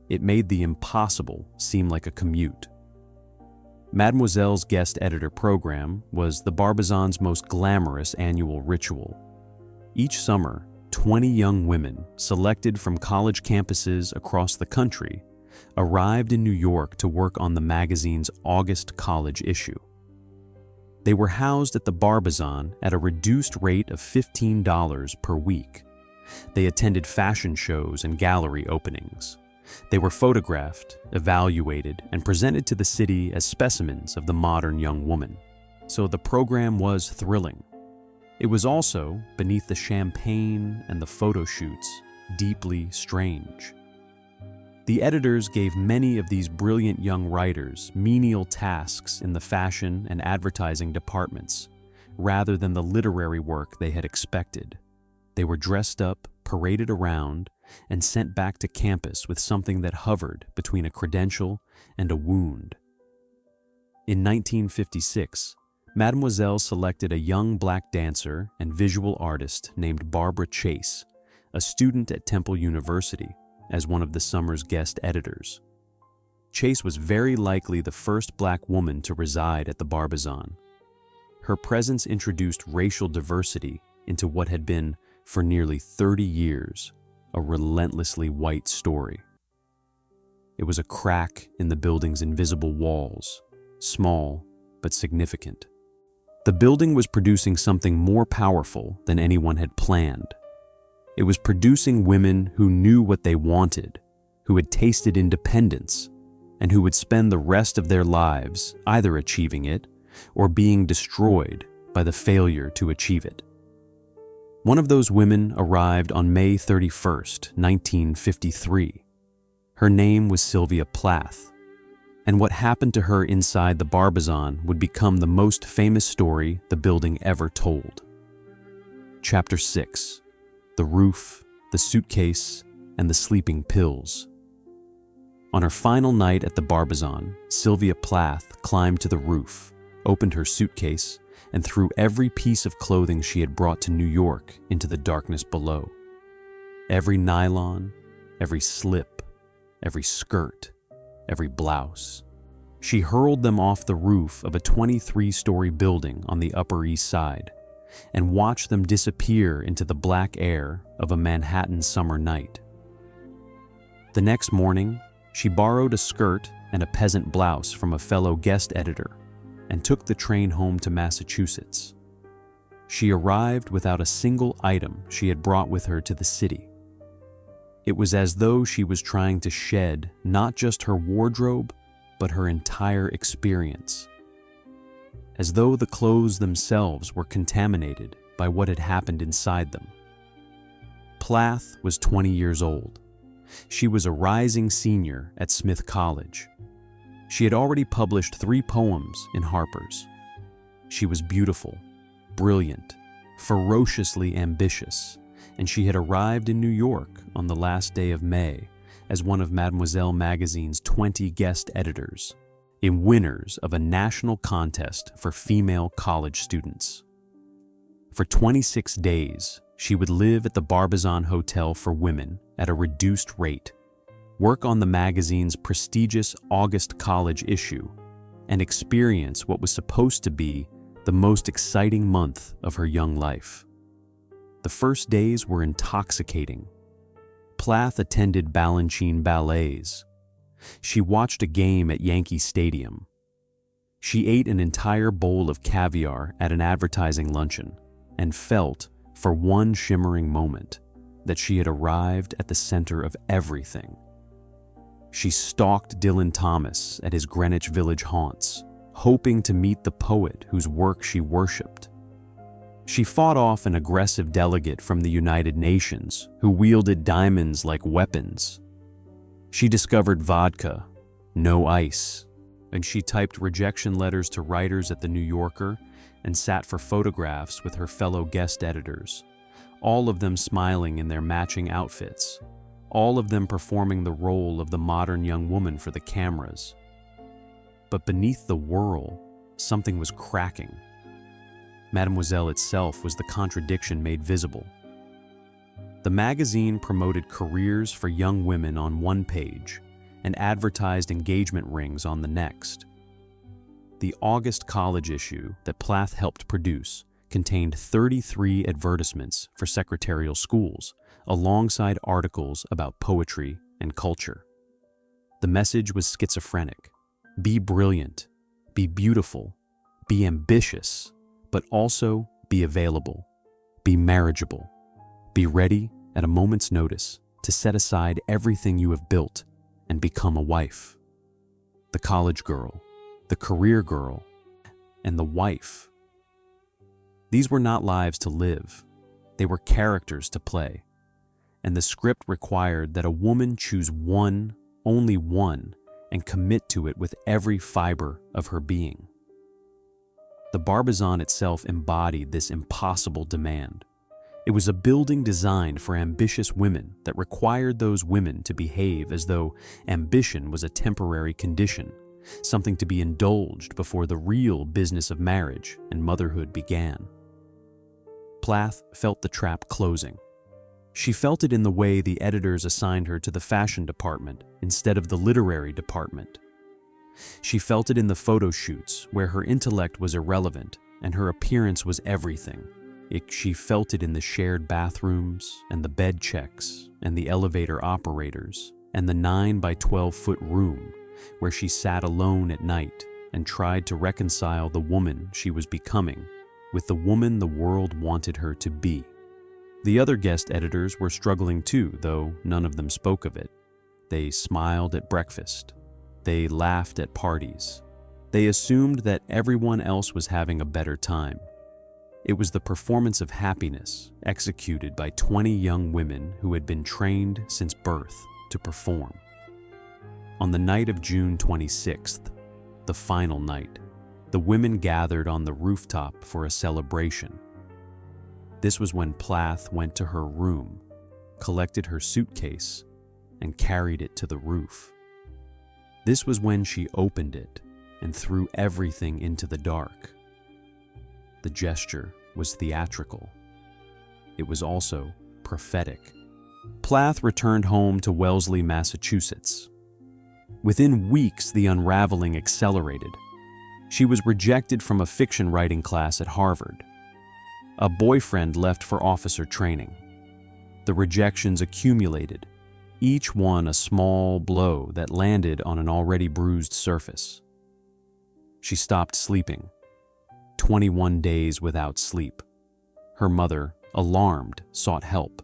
Speaker 1: It made the impossible seem like a commute. Mademoiselle's guest editor program was the Barbizon's most glamorous annual ritual. Each summer, 20 young women, selected from college campuses across the country, arrived in New York to work on the magazine's August college issue. They were housed at the Barbizon at a reduced rate of $15 per week. They attended fashion shows and gallery openings. They were photographed, evaluated, and presented to the city as specimens of the modern young woman. So the program was thrilling. It was also, beneath the champagne and the photo shoots, deeply strange. The editors gave many of these brilliant young writers menial tasks in the fashion and advertising departments, rather than the literary work they had expected. They were dressed up, paraded around, and sent back to campus with something that hovered between a credential and a wound. In 1956, Mademoiselle selected a young black dancer and visual artist named Barbara Chase, a student at Temple University, as one of the summer's guest editors. Chase was very likely the first black woman to reside at the Barbizon. Her presence introduced racial diversity into what had been, for nearly 30 years, a relentlessly white story. It was a crack in the building's invisible walls, small but significant. The building was producing something more powerful than anyone had planned. It was producing women who knew what they wanted, who had tasted independence, and who would spend the rest of their lives either achieving it or being destroyed by the failure to achieve it. One of those women arrived on May 31st, 1953. Her name was Sylvia Plath, and what happened to her inside the Barbizon would become the most famous story the building ever told. Chapter 6. The Roof, the Suitcase, and the Sleeping Pills. On her final night at the Barbizon, Sylvia Plath climbed to the roof, opened her suitcase, and threw every piece of clothing she had brought to New York into the darkness below. Every nylon, every slip, every skirt, every blouse. She hurled them off the roof of a 23-story building on the Upper East Side and watched them disappear into the black air of a Manhattan summer night. The next morning, she borrowed a skirt and a peasant blouse from a fellow guest editor and took the train home to Massachusetts. She arrived without a single item she had brought with her to the city. It was as though she was trying to shed not just her wardrobe, but her entire experience. As though the clothes themselves were contaminated by what had happened inside them. Plath was 20 years old. She was a rising senior at Smith College. She had already published 3 poems in Harper's. She was beautiful, brilliant, ferociously ambitious, and she had arrived in New York on the last day of May as one of Mademoiselle magazine's 20 guest editors, and winners of a national contest for female college students. For 26 days, she would live at the Barbizon Hotel for Women at a reduced rate, work on the magazine's prestigious August college issue, and experience what was supposed to be the most exciting month of her young life. The first days were intoxicating. Plath attended Balanchine ballets. She watched a game at Yankee Stadium. She ate an entire bowl of caviar at an advertising luncheon and felt, for one shimmering moment, that she had arrived at the center of everything. She stalked Dylan Thomas at his Greenwich Village haunts, hoping to meet the poet whose work she worshipped. She fought off an aggressive delegate from the United Nations who wielded diamonds like weapons. She discovered vodka, no ice, and she typed rejection letters to writers at The New Yorker and sat for photographs with her fellow guest editors, all of them smiling in their matching outfits, all of them performing the role of the modern young woman for the cameras. But beneath the whirl, something was cracking. Mademoiselle itself was the contradiction made visible. The magazine promoted careers for young women on one page and advertised engagement rings on the next. The August college issue that Plath helped produce contained 33 advertisements for secretarial schools, alongside articles about poetry and culture. The message was schizophrenic. Be brilliant, be beautiful, be ambitious, but also be available, be marriageable, be ready at a moment's notice to set aside everything you have built and become a wife. The college girl, the career girl, and the wife. These were not lives to live. They were characters to play. And the script required that a woman choose one, only one, and commit to it with every fiber of her being. The Barbizon itself embodied this impossible demand. It was a building designed for ambitious women that required those women to behave as though ambition was a temporary condition, something to be indulged before the real business of marriage and motherhood began. Plath felt the trap closing. She felt it in the way the editors assigned her to the fashion department instead of the literary department. She felt it in the photo shoots where her intellect was irrelevant and her appearance was everything. She felt it in the shared bathrooms and the bed checks and the elevator operators and the 9 by 12-foot room where she sat alone at night and tried to reconcile the woman she was becoming with the woman the world wanted her to be. The other guest editors were struggling too, though none of them spoke of it. They smiled at breakfast. They laughed at parties. They assumed that everyone else was having a better time. It was the performance of happiness executed by 20 young women who had been trained since birth to perform. On the night of June 26th, the final night, the women gathered on the rooftop for a celebration. This was when Plath went to her room, collected her suitcase, and carried it to the roof. This was when she opened it and threw everything into the dark. The gesture was theatrical. It was also prophetic. Plath returned home to Wellesley, Massachusetts. Within weeks, the unraveling accelerated. She was rejected from a fiction writing class at Harvard. A boyfriend left for officer training. The rejections accumulated, each one a small blow that landed on an already bruised surface. She stopped sleeping. 21 days without sleep. Her mother, alarmed, sought help.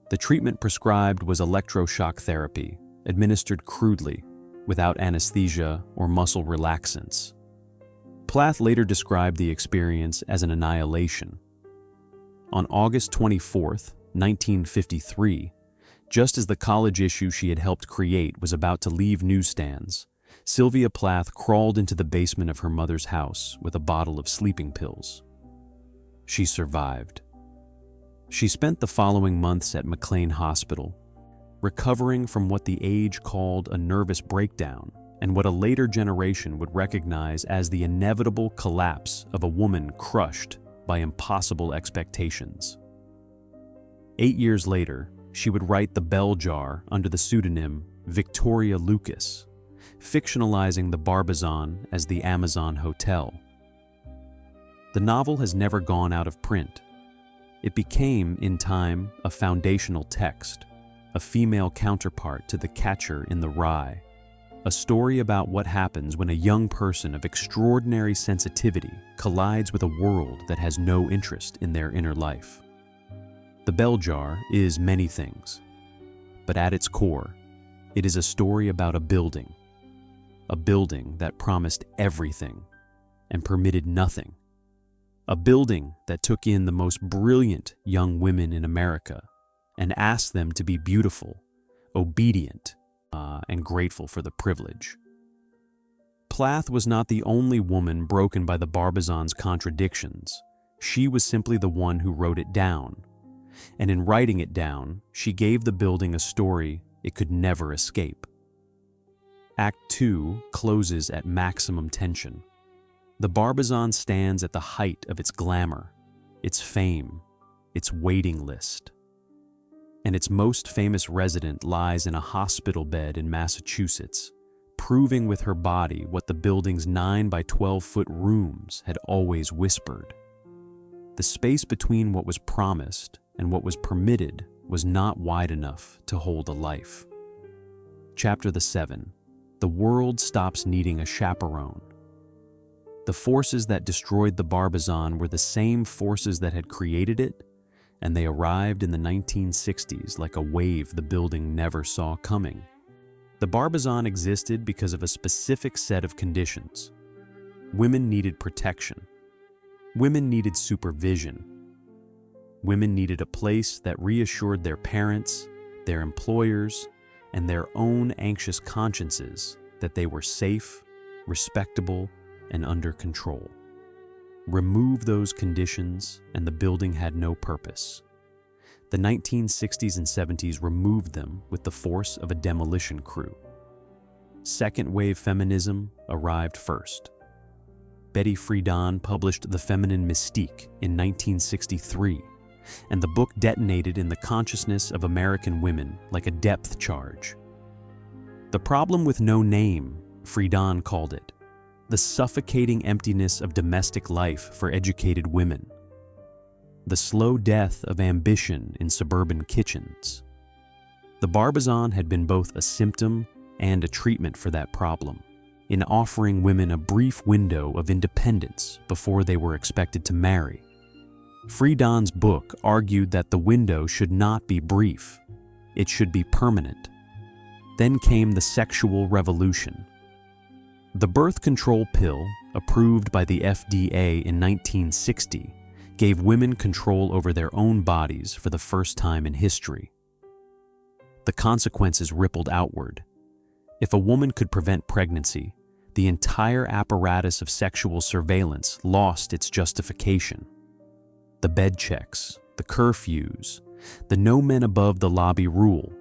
Speaker 1: The treatment prescribed was electroshock therapy, administered crudely, without anesthesia or muscle relaxants. Plath later described the experience as an annihilation. On August 24, 1953, just as the college issue she had helped create was about to leave newsstands, Sylvia Plath crawled into the basement of her mother's house with a bottle of sleeping pills. She survived. She spent the following months at McLean Hospital, recovering from what the age called a nervous breakdown and what a later generation would recognize as the inevitable collapse of a woman crushed by impossible expectations. 8 years later, she would write The Bell Jar under the pseudonym Victoria Lucas, fictionalizing the Barbizon as the Amazon Hotel. The novel has never gone out of print. It became, in time, a foundational text, a female counterpart to The Catcher in the Rye, a story about what happens when a young person of extraordinary sensitivity collides with a world that has no interest in their inner life. The Bell Jar is many things, but at its core, it is a story about a building that promised everything and permitted nothing, a building that took in the most brilliant young women in America and asked them to be beautiful, obedient, and grateful for the privilege. Plath was not the only woman broken by the Barbizon's contradictions. She was simply the one who wrote it down. And in writing it down, she gave the building a story it could never escape. Act 2 closes at maximum tension. The Barbizon stands at the height of its glamour, its fame, its waiting list. And its most famous resident lies in a hospital bed in Massachusetts, proving with her body what the building's 9 by 12-foot rooms had always whispered. The space between what was promised and what was permitted was not wide enough to hold a life. Chapter 7. The world stops needing a chaperone. The forces that destroyed the Barbizon were the same forces that had created it, and they arrived in the 1960s like a wave the building never saw coming. The Barbizon existed because of a specific set of conditions. Women needed protection. Women needed supervision. Women needed a place that reassured their parents, their employers, and their own anxious consciences that they were safe, respectable, and under control. Remove those conditions, and the building had no purpose. The 1960s and 70s removed them with the force of a demolition crew. Second-wave feminism arrived first. Betty Friedan published The Feminine Mystique in 1963, and the book detonated in the consciousness of American women like a depth charge. The problem with no name, Friedan called it, the suffocating emptiness of domestic life for educated women, the slow death of ambition in suburban kitchens. The Barbizon had been both a symptom and a treatment for that problem, in offering women a brief window of independence before they were expected to marry. Friedan's book argued that the window should not be brief, it should be permanent. Then came the sexual revolution. The birth control pill, approved by the FDA in 1960, gave women control over their own bodies for the first time in history. The consequences rippled outward. If a woman could prevent pregnancy, the entire apparatus of sexual surveillance lost its justification. The bed checks, the curfews, the no men above the lobby rule,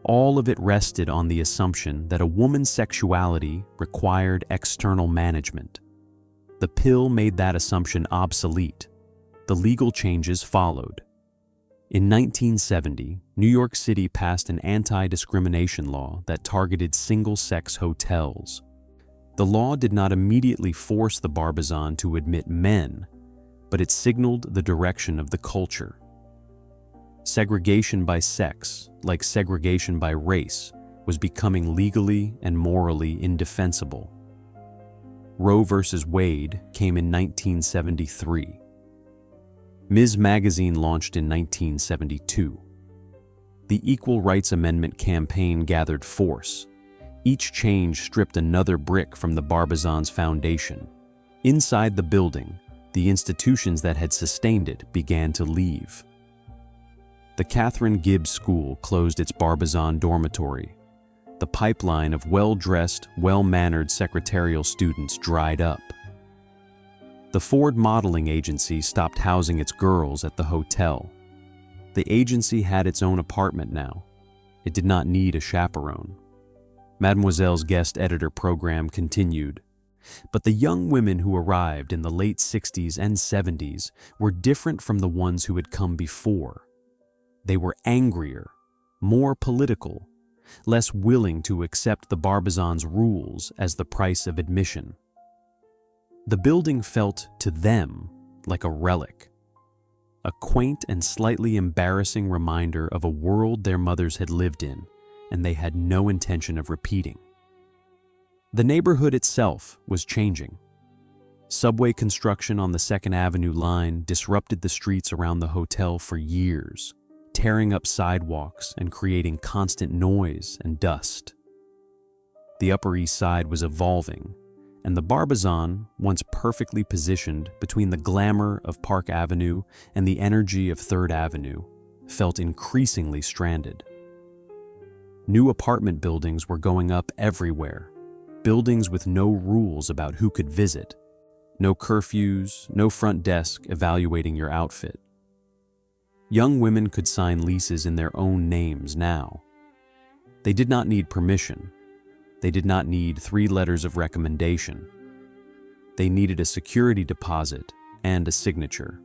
Speaker 1: all of it rested on the assumption that a woman's sexuality required external management. The pill made that assumption obsolete. The legal changes followed. In 1970, New York City passed an anti-discrimination law that targeted single-sex hotels. The law did not immediately force the Barbizon to admit men, but it signaled the direction of the culture. Segregation by sex, like segregation by race, was becoming legally and morally indefensible. Roe v. Wade came in 1973. Ms. Magazine launched in 1972. The Equal Rights Amendment campaign gathered force. Each change stripped another brick from the Barbizon's foundation. Inside the building, the institutions that had sustained it began to leave. The Catherine Gibbs School closed its Barbizon dormitory. The pipeline of well-dressed, well-mannered secretarial students dried up. The Ford Modeling Agency stopped housing its girls at the hotel. The agency had its own apartment now. It did not need a chaperone. Mademoiselle's guest editor program continued. But the young women who arrived in the late 60s and 70s were different from the ones who had come before. They were angrier, more political, less willing to accept the Barbizon's rules as the price of admission. The building felt, to them, like a relic, a quaint and slightly embarrassing reminder of a world their mothers had lived in and they had no intention of repeating. The neighborhood itself was changing. Subway construction on the 2nd Avenue line disrupted the streets around the hotel for years, tearing up sidewalks and creating constant noise and dust. The Upper East Side was evolving, and the Barbizon, once perfectly positioned between the glamour of Park Avenue and the energy of 3rd Avenue, felt increasingly stranded. New apartment buildings were going up everywhere, buildings with no rules about who could visit, no curfews, no front desk evaluating your outfit. Young women could sign leases in their own names now. They did not need permission. They did not need 3 letters of recommendation. They needed a security deposit and a signature.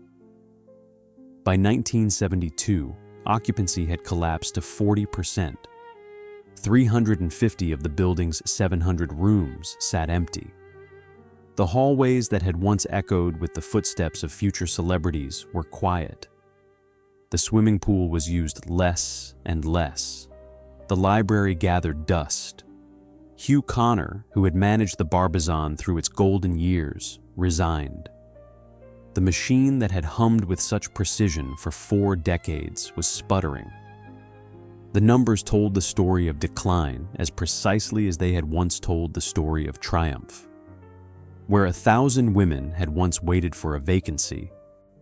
Speaker 1: By 1972, occupancy had collapsed to 40%. 350 of the building's 700 rooms sat empty. The hallways that had once echoed with the footsteps of future celebrities were quiet. The swimming pool was used less and less. The library gathered dust. Hugh Connor, who had managed the Barbizon through its golden years, resigned. The machine that had hummed with such precision for 4 decades was sputtering. The numbers told the story of decline as precisely as they had once told the story of triumph. Where 1,000 women had once waited for a vacancy,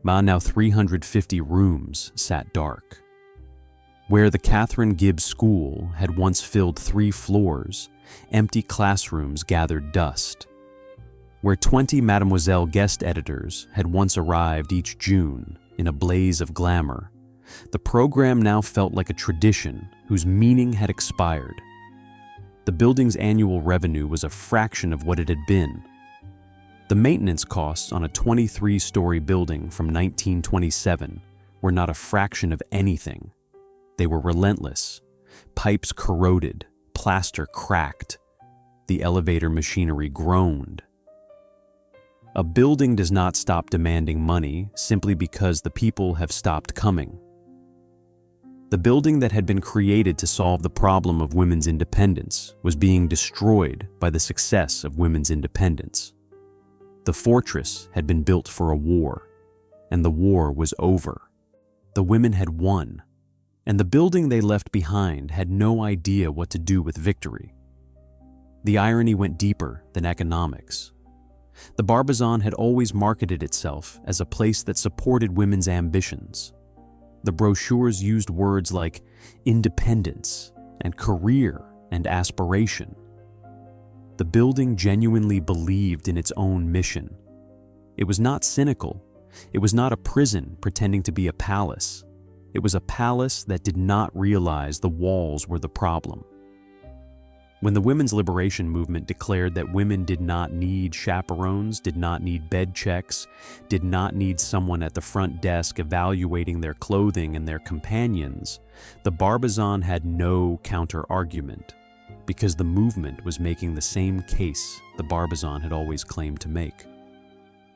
Speaker 1: now 350 rooms sat dark. Where the Catherine Gibbs School had once filled 3 floors, empty classrooms gathered dust. Where 20 Mademoiselle guest editors had once arrived each June in a blaze of glamour, the program now felt like a tradition whose meaning had expired. The building's annual revenue was a fraction of what it had been. The maintenance costs on a 23-story building from 1927 were not a fraction of anything. They were relentless. Pipes corroded, plaster cracked. The elevator machinery groaned. A building does not stop demanding money simply because the people have stopped coming. The building that had been created to solve the problem of women's independence was being destroyed by the success of women's independence. The fortress had been built for a war, and the war was over. The women had won, and the building they left behind had no idea what to do with victory. The irony went deeper than economics. The Barbizon had always marketed itself as a place that supported women's ambitions. The brochures used words like independence and career and aspiration. The building genuinely believed in its own mission. It was not cynical. It was not a prison pretending to be a palace. It was a palace that did not realize the walls were the problem. When the women's liberation movement declared that women did not need chaperones, did not need bed checks, did not need someone at the front desk evaluating their clothing and their companions, the Barbizon had no counter-argument, because the movement was making the same case the Barbizon had always claimed to make.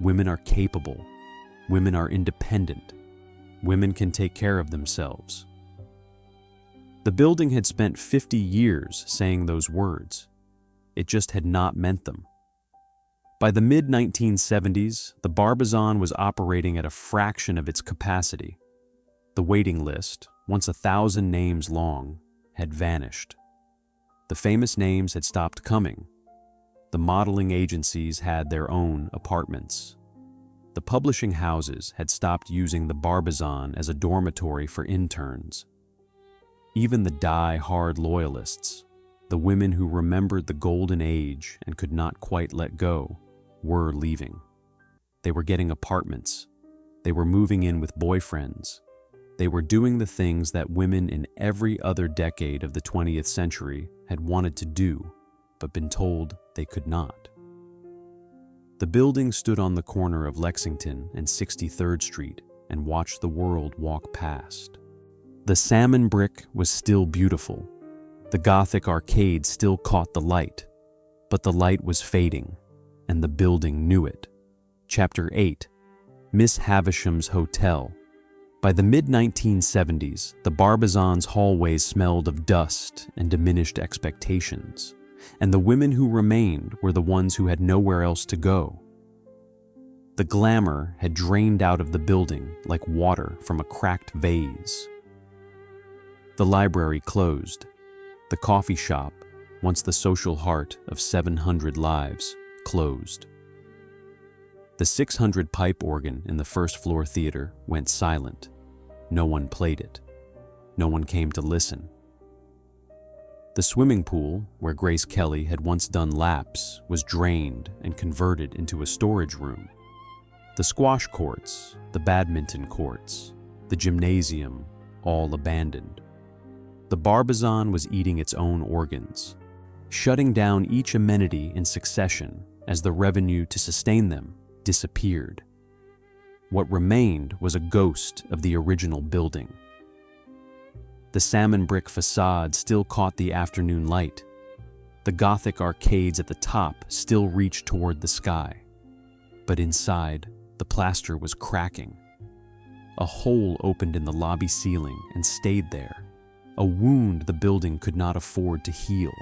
Speaker 1: Women are capable. Women are independent. Women can take care of themselves. The building had spent 50 years saying those words. It just had not meant them. By the mid-1970s, the Barbizon was operating at a fraction of its capacity. The waiting list, once 1,000 names long, had vanished. The famous names had stopped coming. The modeling agencies had their own apartments. The publishing houses had stopped using the Barbizon as a dormitory for interns. Even the die-hard loyalists, the women who remembered the golden age and could not quite let go, were leaving. They were getting apartments. They were moving in with boyfriends. They were doing the things that women in every other decade of the 20th century had wanted to do, but been told they could not. The building stood on the corner of Lexington and 63rd Street and watched the world walk past. The salmon brick was still beautiful. The Gothic arcade still caught the light, but the light was fading, and the building knew it. Chapter 8. Miss Havisham's Hotel. By the mid-1970s, the Barbizon's hallways smelled of dust and diminished expectations, and the women who remained were the ones who had nowhere else to go. The glamour had drained out of the building like water from a cracked vase. The library closed. The coffee shop, once the social heart of 700 lives, closed. The 600 pipe organ in the first-floor theater went silent. No one played it. No one came to listen. The swimming pool, where Grace Kelly had once done laps, was drained and converted into a storage room. The squash courts, the badminton courts, the gymnasium, all abandoned. The Barbizon was eating its own organs, shutting down each amenity in succession as the revenue to sustain them disappeared. What remained was a ghost of the original building. The salmon brick facade still caught the afternoon light. The Gothic arcades at the top still reached toward the sky. But inside, the plaster was cracking. A hole opened in the lobby ceiling and stayed there, a wound the building could not afford to heal.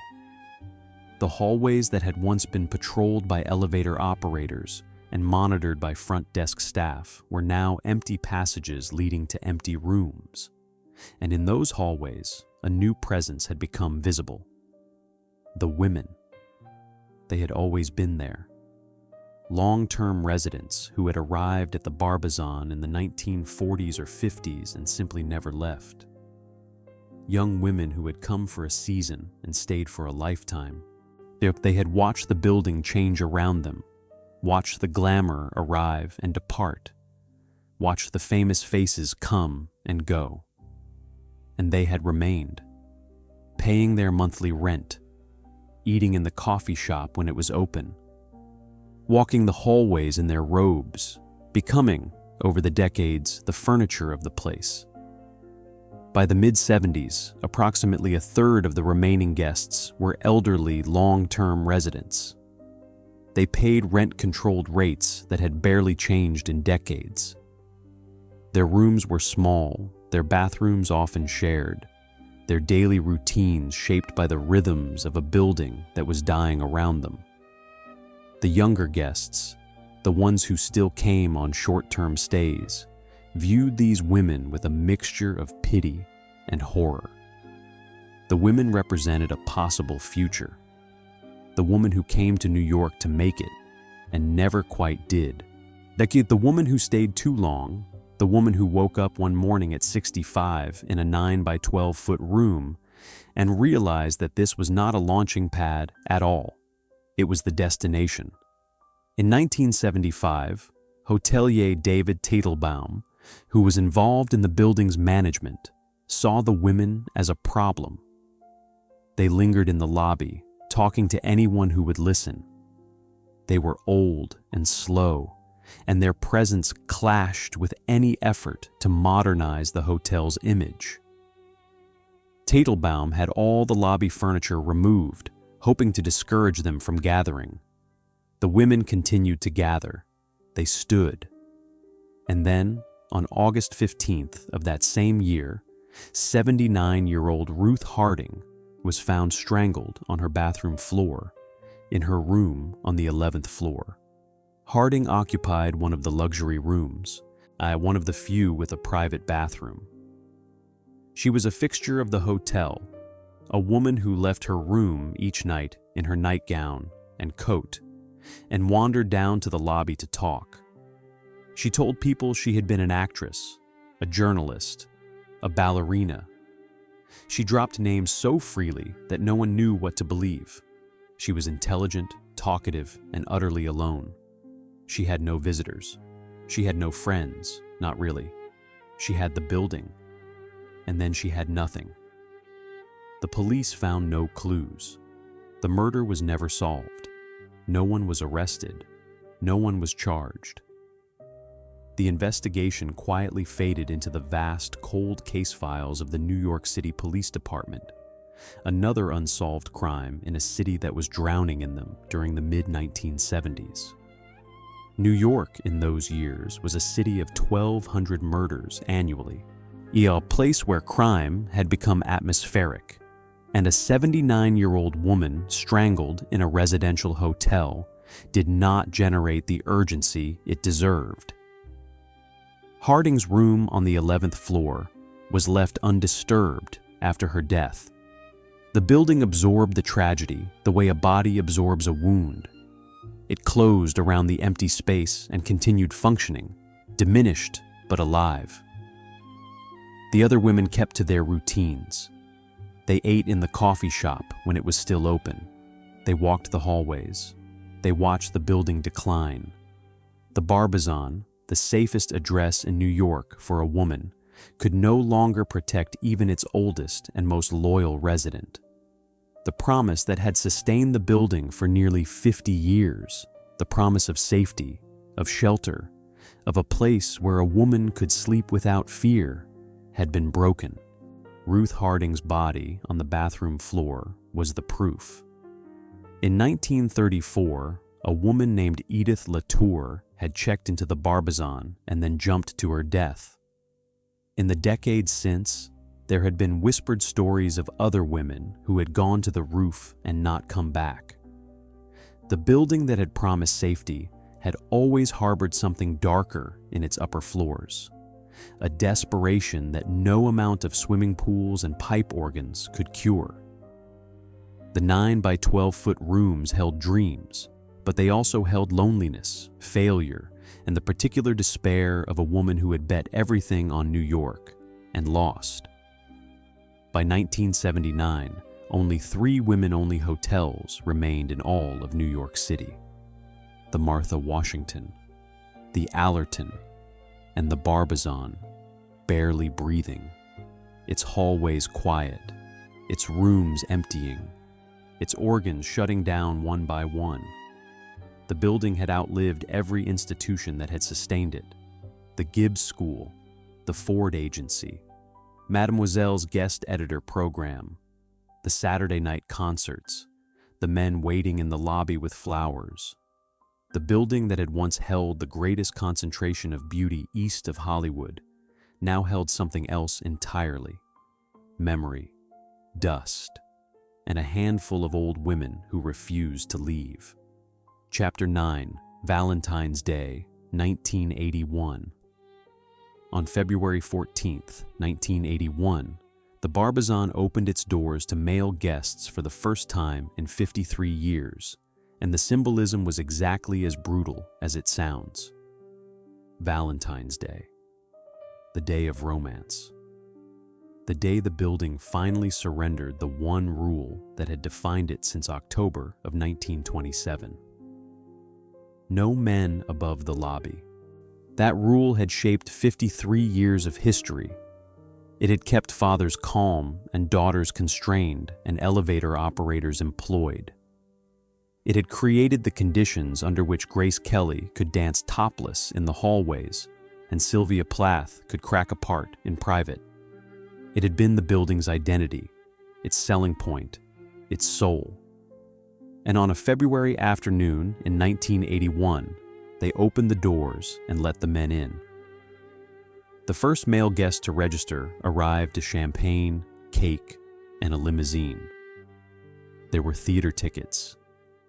Speaker 1: The hallways that had once been patrolled by elevator operators and monitored by front desk staff were now empty passages leading to empty rooms. And in those hallways, a new presence had become visible. The women. They had always been there. Long-term residents who had arrived at the Barbizon in the 1940s or 50s and simply never left. Young women who had come for a season and stayed for a lifetime. They had watched the building change around them, watched the glamour arrive and depart, watched the famous faces come and go. And they had remained, paying their monthly rent, eating in the coffee shop when it was open, walking the hallways in their robes, becoming, over the decades, the furniture of the place. By the mid-70s, approximately a third of the remaining guests were elderly, long-term residents. They paid rent-controlled rates that had barely changed in decades. Their rooms were small, their bathrooms often shared, their daily routines shaped by the rhythms of a building that was dying around them. The younger guests, the ones who still came on short-term stays, viewed these women with a mixture of pity and horror. The women represented a possible future. The woman who came to New York to make it and never quite did. The woman who stayed too long, the woman who woke up one morning at 65 in a 9 by 12 foot room and realized that this was not a launching pad at all. It was the destination. In 1975, hotelier David Teitelbaum, who was involved in the building's management, saw the women as a problem. They lingered in the lobby, talking to anyone who would listen. They were old and slow, and their presence clashed with any effort to modernize the hotel's image. Teitelbaum had all the lobby furniture removed, hoping to discourage them from gathering. The women continued to gather. They stood. And then, on August 15th of that same year, 79-year-old Ruth Harding was found strangled on her bathroom floor in her room on the 11th floor. Harding occupied one of the luxury rooms, one of the few with a private bathroom. She was a fixture of the hotel, a woman who left her room each night in her nightgown and coat and wandered down to the lobby to talk. She told people she had been an actress, a journalist, a ballerina. She dropped names so freely that no one knew what to believe. She was intelligent, talkative, and utterly alone. She had no visitors. She had no friends, not really. She had the building, and then she had nothing. The police found no clues. The murder was never solved. No one was arrested. No one was charged. The investigation quietly faded into the vast, cold case files of the New York City Police Department, another unsolved crime in a city that was drowning in them during the mid-1970s. New York in those years was a city of 1,200 murders annually, a place where crime had become atmospheric, and a 79-year-old woman strangled in a residential hotel did not generate the urgency it deserved. Harding's room on the 11th floor was left undisturbed after her death. The building absorbed the tragedy the way a body absorbs a wound. It closed around the empty space and continued functioning, diminished but alive. The other women kept to their routines. They ate in the coffee shop when it was still open. They walked the hallways. They watched the building decline. The Barbizon, the safest address in New York for a woman, could no longer protect even its oldest and most loyal resident. The promise that had sustained the building for nearly 50 years, the promise of safety, of shelter, of a place where a woman could sleep without fear, had been broken. Ruth Harding's body on the bathroom floor was the proof. In 1934, a woman named Edith Latour had checked into the Barbizon and then jumped to her death. In the decades since, there had been whispered stories of other women who had gone to the roof and not come back. The building that had promised safety had always harbored something darker in its upper floors, a desperation that no amount of swimming pools and pipe organs could cure. The 9 by 12-foot rooms held dreams, but they also held loneliness, failure, and the particular despair of a woman who had bet everything on New York and lost. By 1979, only 3 women-only hotels remained in all of New York City: the Martha Washington, the Allerton, and the Barbizon, barely breathing, its hallways quiet, its rooms emptying, its organs shutting down one by one. The building had outlived every institution that had sustained it: the Gibbs School, the Ford Agency, Mademoiselle's guest editor program, the Saturday night concerts, the men waiting in the lobby with flowers. The building that had once held the greatest concentration of beauty east of Hollywood now held something else entirely: memory, dust, and a handful of old women who refused to leave. Chapter 9, Valentine's Day, 1981. On February 14, 1981, the Barbizon opened its doors to male guests for the first time in 53 years, and the symbolism was exactly as brutal as it sounds. Valentine's Day, the day of romance. The day the building finally surrendered the one rule that had defined it since October of 1927. No men above the lobby. That rule had shaped 53 years of history. It had kept fathers calm and daughters constrained and elevator operators employed. It had created the conditions under which Grace Kelly could dance topless in the hallways and Sylvia Plath could crack apart in private. It had been the building's identity, its selling point, its soul. And on a February afternoon in 1981, they opened the doors and let the men in. The first male guest to register arrived to champagne, cake, and a limousine. There were theater tickets.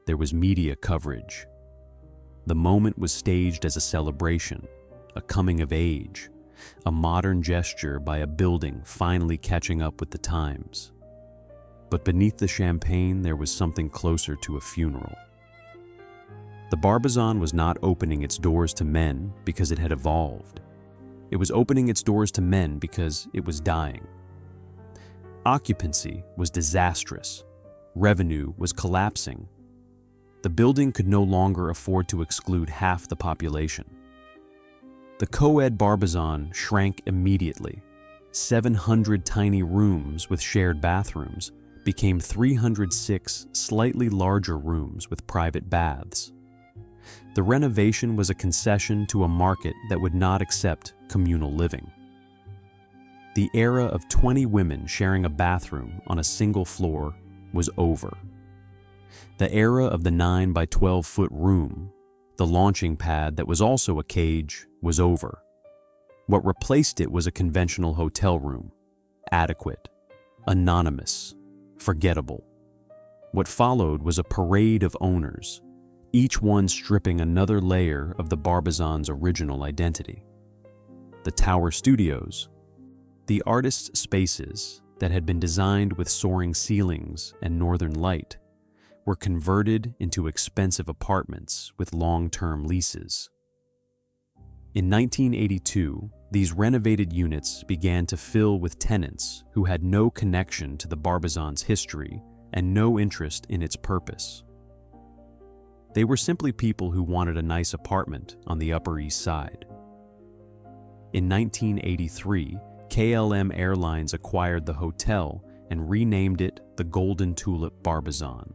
Speaker 1: There was media coverage. The moment was staged as a celebration, a coming of age, a modern gesture by a building finally catching up with the times. But beneath the champagne, there was something closer to a funeral. The Barbizon was not opening its doors to men because it had evolved. It was opening its doors to men because it was dying. Occupancy was disastrous. Revenue was collapsing. The building could no longer afford to exclude half the population. The co-ed Barbizon shrank immediately. 700 tiny rooms with shared bathrooms became 306 slightly larger rooms with private baths. The renovation was a concession to a market that would not accept communal living. The era of 20 women sharing a bathroom on a single floor was over. The era of the 9 by 12-foot room, the launching pad that was also a cage, was over. What replaced it was a conventional hotel room, adequate, anonymous, forgettable. What followed was a parade of owners, each one stripping another layer of the Barbizon's original identity. The Tower Studios, the artists' spaces that had been designed with soaring ceilings and northern light, were converted into expensive apartments with long-term leases. In 1982, these renovated units began to fill with tenants who had no connection to the Barbizon's history and no interest in its purpose. They were simply people who wanted a nice apartment on the Upper East Side. In 1983, KLM Airlines acquired the hotel and renamed it the Golden Tulip Barbizon.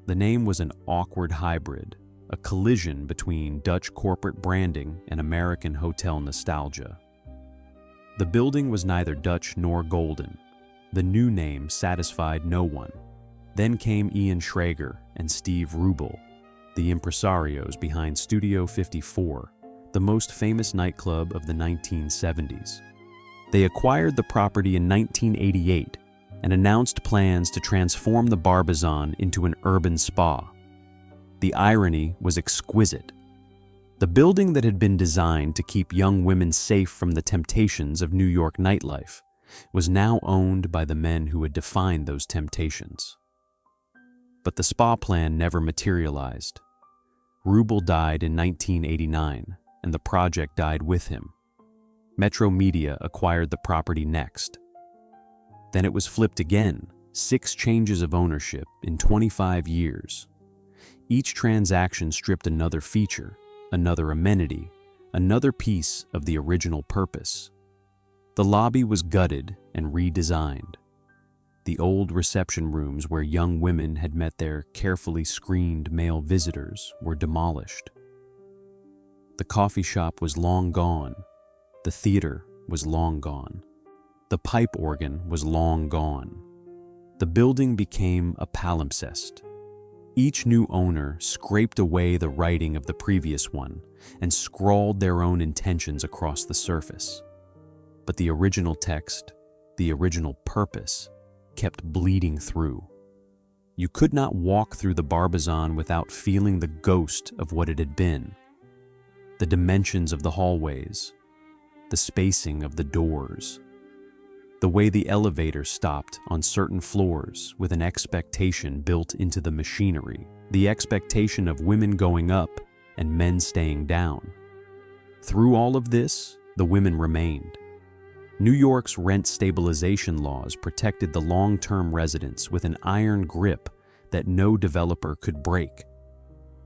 Speaker 1: The name was an awkward hybrid, a collision between Dutch corporate branding and American hotel nostalgia. The building was neither Dutch nor golden. The new name satisfied no one. Then came Ian Schrager and Steve Rubel, the impresarios behind Studio 54, the most famous nightclub of the 1970s. They acquired the property in 1988 and announced plans to transform the Barbizon into an urban spa. The irony was exquisite. The building that had been designed to keep young women safe from the temptations of New York nightlife was now owned by the men who had defined those temptations. But the spa plan never materialized. Rubel died in 1989, and the project died with him. Metro Media acquired the property next. Then it was flipped again, 6 changes of ownership in 25 years. Each transaction stripped another feature, another amenity, another piece of the original purpose. The lobby was gutted and redesigned. The old reception rooms where young women had met their carefully screened male visitors were demolished. The coffee shop was long gone. The theater was long gone. The pipe organ was long gone. The building became a palimpsest. Each new owner scraped away the writing of the previous one and scrawled their own intentions across the surface. But the original text, the original purpose, kept bleeding through. You could not walk through the Barbizon without feeling the ghost of what it had been. The dimensions of the hallways, the spacing of the doors, the way the elevator stopped on certain floors with an expectation built into the machinery, the expectation of women going up and men staying down. Through all of this, the women remained. New York's rent stabilization laws protected the long-term residents with an iron grip that no developer could break.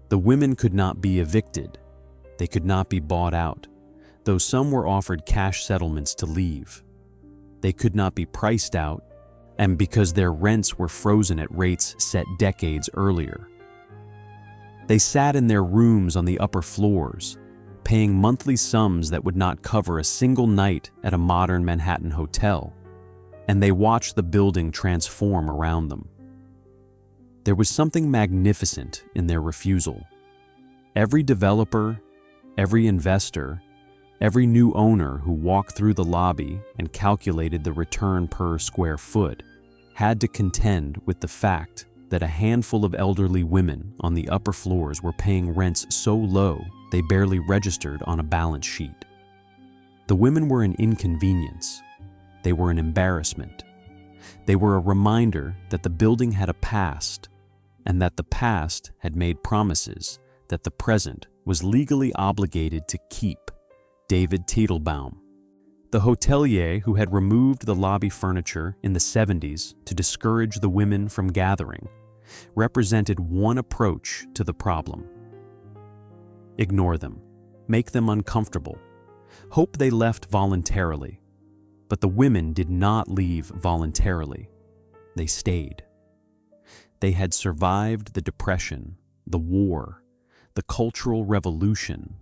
Speaker 1: The women could not be evicted. They could not be bought out, though some were offered cash settlements to leave. They could not be priced out, and because their rents were frozen at rates set decades earlier. They sat in their rooms on the upper floors, paying monthly sums that would not cover a single night at a modern Manhattan hotel, and they watched the building transform around them. There was something magnificent in their refusal. Every developer, every investor, every new owner who walked through the lobby and calculated the return per square foot had to contend with the fact that a handful of elderly women on the upper floors were paying rents so low they barely registered on a balance sheet. The women were an inconvenience. They were an embarrassment. They were a reminder that the building had a past, and that the past had made promises that the present was legally obligated to keep. David Teitelbaum, the hotelier who had removed the lobby furniture in the 70s to discourage the women from gathering, represented one approach to the problem. Ignore them, make them uncomfortable, hope they left voluntarily. But the women did not leave voluntarily. They stayed. They had survived the Depression, the war, the Cultural Revolution,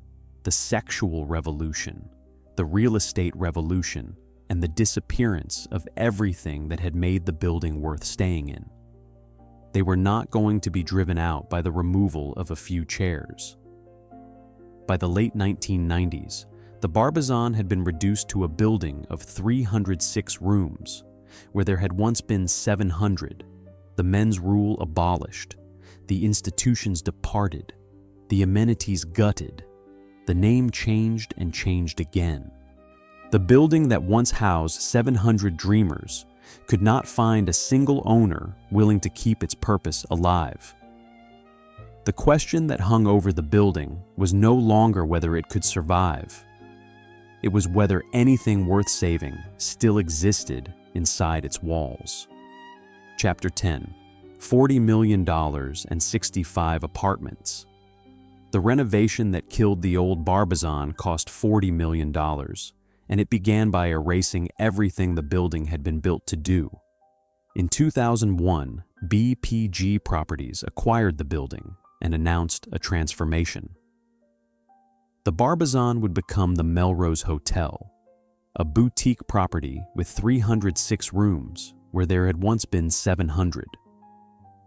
Speaker 1: the Sexual Revolution, the Real Estate Revolution, and the disappearance of everything that had made the building worth staying in. They were not going to be driven out by the removal of a few chairs. By the late 1990s, the Barbizon had been reduced to a building of 306 rooms, where there had once been 700, the men's rule abolished, the institutions departed, the amenities gutted, the name changed and changed again. The building that once housed 700 dreamers could not find a single owner willing to keep its purpose alive. The question that hung over the building was no longer whether it could survive. It was whether anything worth saving still existed inside its walls. Chapter 10. $40 million and 65 apartments. The renovation that killed the old Barbizon cost $40 million, and it began by erasing everything the building had been built to do. In 2001, BPG Properties acquired the building and announced a transformation. The Barbizon would become the Melrose Hotel, a boutique property with 306 rooms where there had once been 700.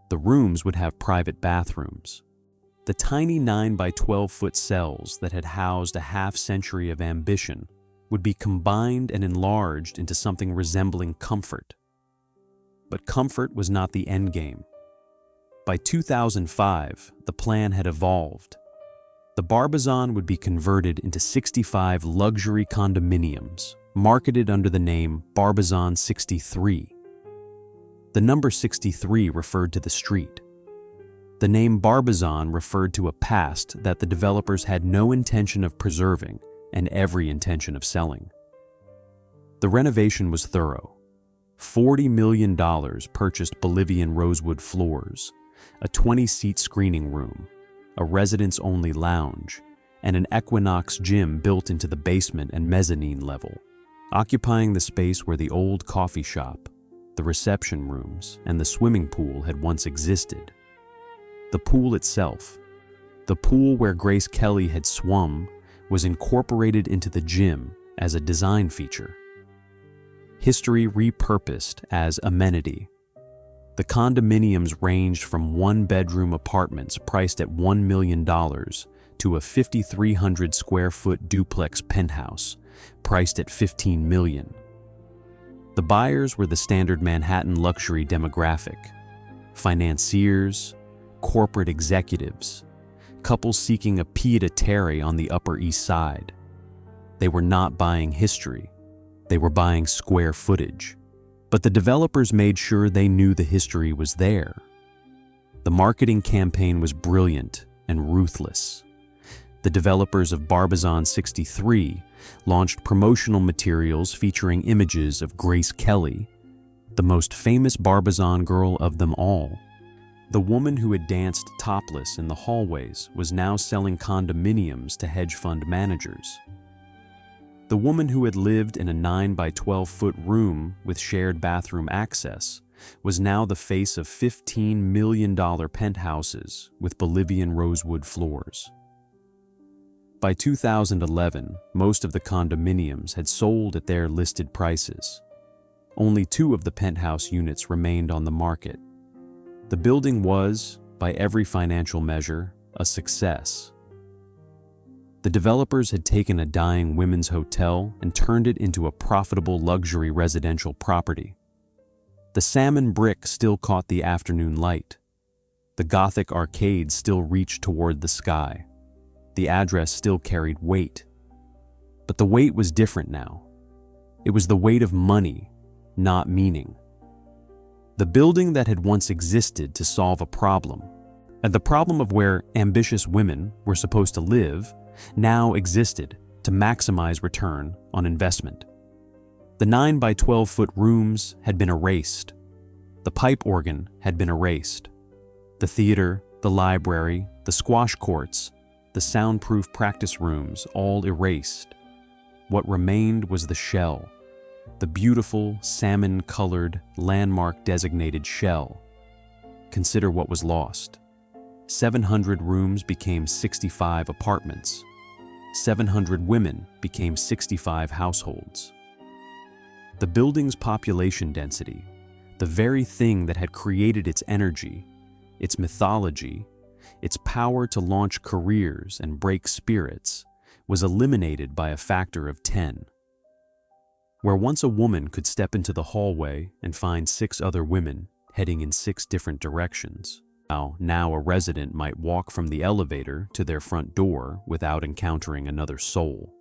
Speaker 1: The rooms would have private bathrooms. The tiny 9 by 12-foot cells that had housed a half-century of ambition would be combined and enlarged into something resembling comfort. But comfort was not the endgame. By 2005, the plan had evolved. The Barbizon would be converted into 65 luxury condominiums, marketed under the name Barbizon 63. The number 63 referred to the street. The name Barbizon referred to a past that the developers had no intention of preserving and every intention of selling. The renovation was thorough. $40 million purchased Bolivian rosewood floors, a 20-seat screening room, a residents-only lounge, and an Equinox gym built into the basement and mezzanine level, occupying the space where the old coffee shop, the reception rooms, and the swimming pool had once existed. The pool itself, the pool where Grace Kelly had swum, was incorporated into the gym as a design feature. History repurposed as amenity. The condominiums ranged from one-bedroom apartments priced at $1 million to a 5,300 square foot duplex penthouse priced at $15 million. The buyers were the standard Manhattan luxury demographic: financiers, corporate executives, couples seeking a pied-à-terre on the Upper East Side. They were not buying history. They were buying square footage. But the developers made sure they knew the history was there. The marketing campaign was brilliant and ruthless. The developers of Barbizon 63 launched promotional materials featuring images of Grace Kelly, the most famous Barbizon girl of them all. The woman who had danced topless in the hallways was now selling condominiums to hedge fund managers. The woman who had lived in a 9 by 12-foot room with shared bathroom access was now the face of $15 million penthouses with Bolivian rosewood floors. By 2011, most of the condominiums had sold at their listed prices. Only 2 of the penthouse units remained on the market. The building was, by every financial measure, a success. The developers had taken a dying women's hotel and turned it into a profitable luxury residential property. The salmon brick still caught the afternoon light, The Gothic arcade still reached toward the sky. The address still carried weight. But the weight was different now. It was the weight of money, not meaning. The building that had once existed to solve a problem, and the problem of where ambitious women were supposed to live, now existed to maximize return on investment. The 9 by 12-foot rooms had been erased. The pipe organ had been erased. The theater, the library, the squash courts, the soundproof practice rooms, all erased. What remained was the shell, the beautiful, salmon-colored, landmark-designated shell. Consider what was lost. 700 rooms became 65 apartments. 700 women became 65 households. The building's population density, the very thing that had created its energy, its mythology, its power to launch careers and break spirits, was eliminated by a factor of 10. Where once a woman could step into the hallway and find 6 other women heading in 6 different directions, now a resident might walk from the elevator to their front door without encountering another soul.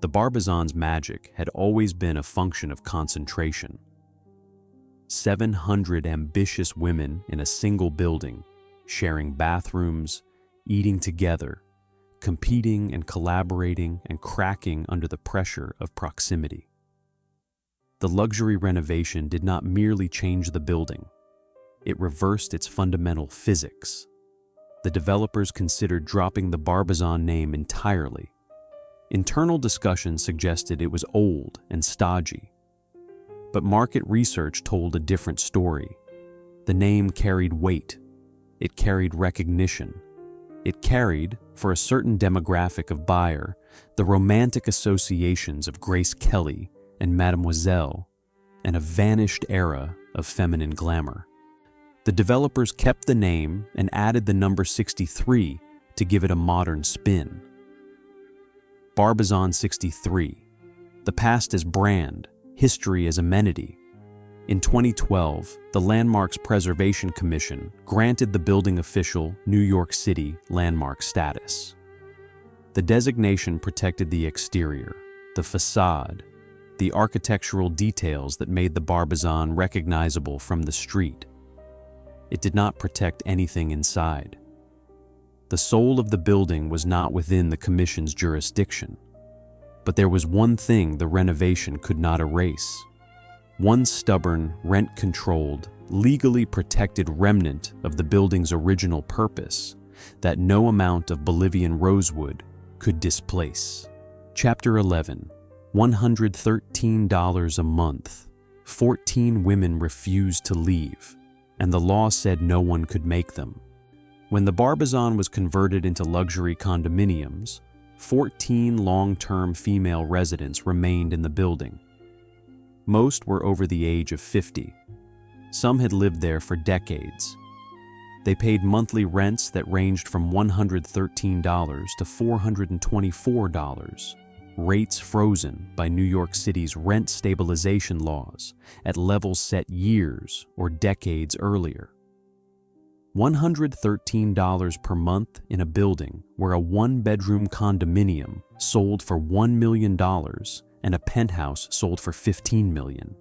Speaker 1: The Barbizon's magic had always been a function of concentration. 700 ambitious women in a single building, sharing bathrooms, eating together, competing and collaborating and cracking under the pressure of proximity. The luxury renovation did not merely change the building. It reversed its fundamental physics. The developers considered dropping the Barbizon name entirely. Internal discussions suggested it was old and stodgy. But market research told a different story. The name carried weight. It carried recognition. It carried, for a certain demographic of buyer, the romantic associations of Grace Kelly and Mademoiselle, and a vanished era of feminine glamour. The developers kept the name and added the number 63 to give it a modern spin. Barbizon 63, the past as brand, history as amenity. In 2012, the Landmarks Preservation Commission granted the building official New York City landmark status. The designation protected the exterior, the facade, the architectural details that made the Barbizon recognizable from the street. It did not protect anything inside. The soul of the building was not within the commission's jurisdiction. But there was one thing the renovation could not erase. One stubborn, rent-controlled, legally protected remnant of the building's original purpose that no amount of Bolivian rosewood could displace. Chapter 11. $113 a month. 14 women refused to leave, and the law said no one could make them. When the Barbizon was converted into luxury condominiums, 14 long-term female residents remained in the building. Most were over the age of 50. Some had lived there for decades. They paid monthly rents that ranged from $113 to $424, rates frozen by New York City's rent stabilization laws at levels set years or decades earlier. $113 per month in a building where a 1-bedroom condominium sold for $1 million and a penthouse sold for $15 million.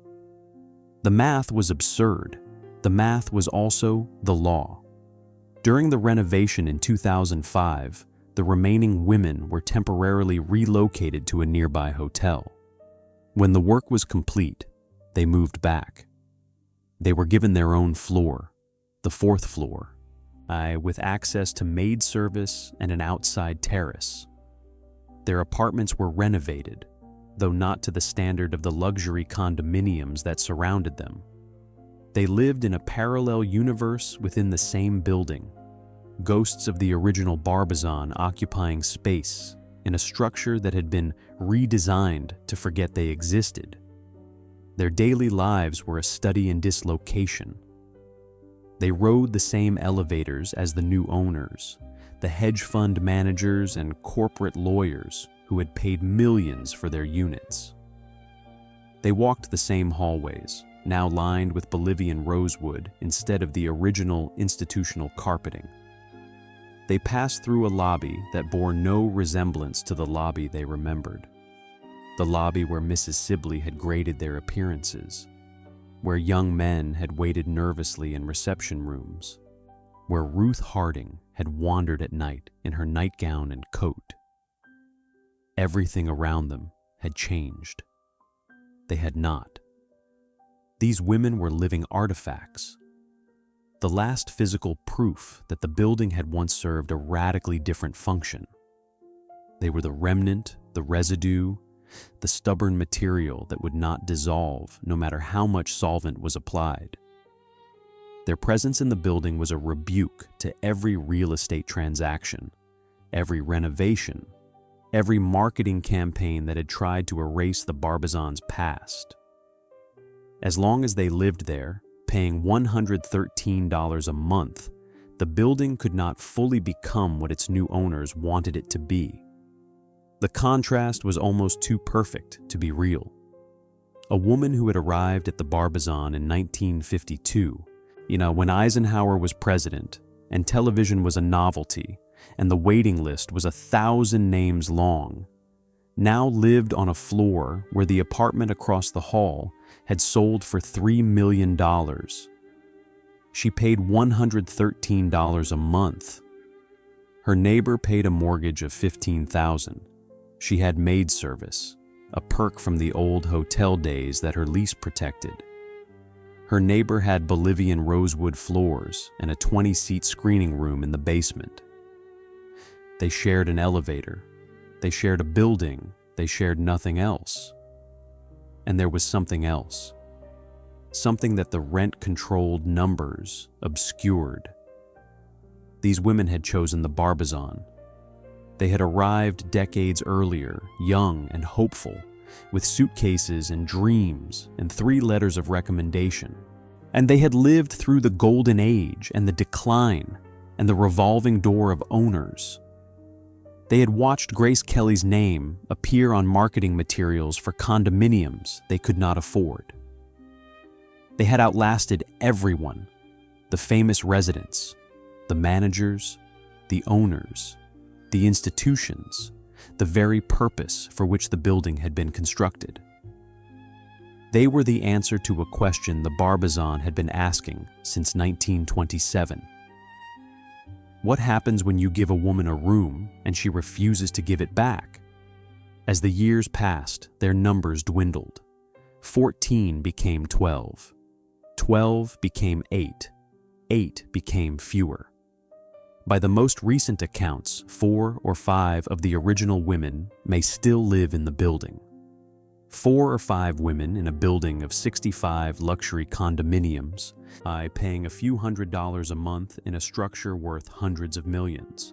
Speaker 1: The math was absurd. The math was also the law. During the renovation in 2005, the remaining women were temporarily relocated to a nearby hotel. When the work was complete, they moved back. They were given their own floor, the 4th floor, with access to maid service and an outside terrace. Their apartments were renovated, though not to the standard of the luxury condominiums that surrounded them. They lived in a parallel universe within the same building, ghosts of the original Barbizon occupying space in a structure that had been redesigned to forget they existed. Their daily lives were a study in dislocation. They rode the same elevators as the new owners, the hedge fund managers and corporate lawyers who had paid millions for their units. They walked the same hallways, now lined with Bolivian rosewood instead of the original institutional carpeting. They passed through a lobby that bore no resemblance to the lobby they remembered. The lobby where Mrs. Sibley had graded their appearances, where young men had waited nervously in reception rooms, where Ruth Harding had wandered at night in her nightgown and coat. Everything around them had changed. They had not. These women were living artifacts, the last physical proof that the building had once served a radically different function. They were the remnant, the residue, the stubborn material that would not dissolve no matter how much solvent was applied. Their presence in the building was a rebuke to every real estate transaction, every renovation, every marketing campaign that had tried to erase the Barbizon's past. As long as they lived there, paying $113 a month, the building could not fully become what its new owners wanted it to be. The contrast was almost too perfect to be real. A woman who had arrived at the Barbizon in 1952, when Eisenhower was president and television was a novelty and the waiting list was 1,000 names long, now lived on a floor where the apartment across the hall had sold for $3 million. She paid $113 a month. Her neighbor paid a mortgage of $15,000. She had maid service, a perk from the old hotel days that her lease protected. Her neighbor had Bolivian rosewood floors and a 20-seat screening room in the basement. They shared an elevator. They shared a building. They shared nothing else. And there was something else. Something that the rent-controlled numbers obscured. These women had chosen the Barbizon. They had arrived decades earlier, young and hopeful, with suitcases and dreams and 3 letters of recommendation. And they had lived through the golden age and the decline and the revolving door of owners. They had watched Grace Kelly's name appear on marketing materials for condominiums they could not afford. They had outlasted everyone, the famous residents, the managers, the owners, the institutions, the very purpose for which the building had been constructed. They were the answer to a question the Barbizon had been asking since 1927. What happens when you give a woman a room and she refuses to give it back? As the years passed, their numbers dwindled. 14 became 12. 12 became 8. 8 became fewer. By the most recent accounts, 4 or 5 of the original women may still live in the building. 4 or 5 women in a building of 65 luxury condominiums, paying a few $100s a month in a structure worth hundreds of millions.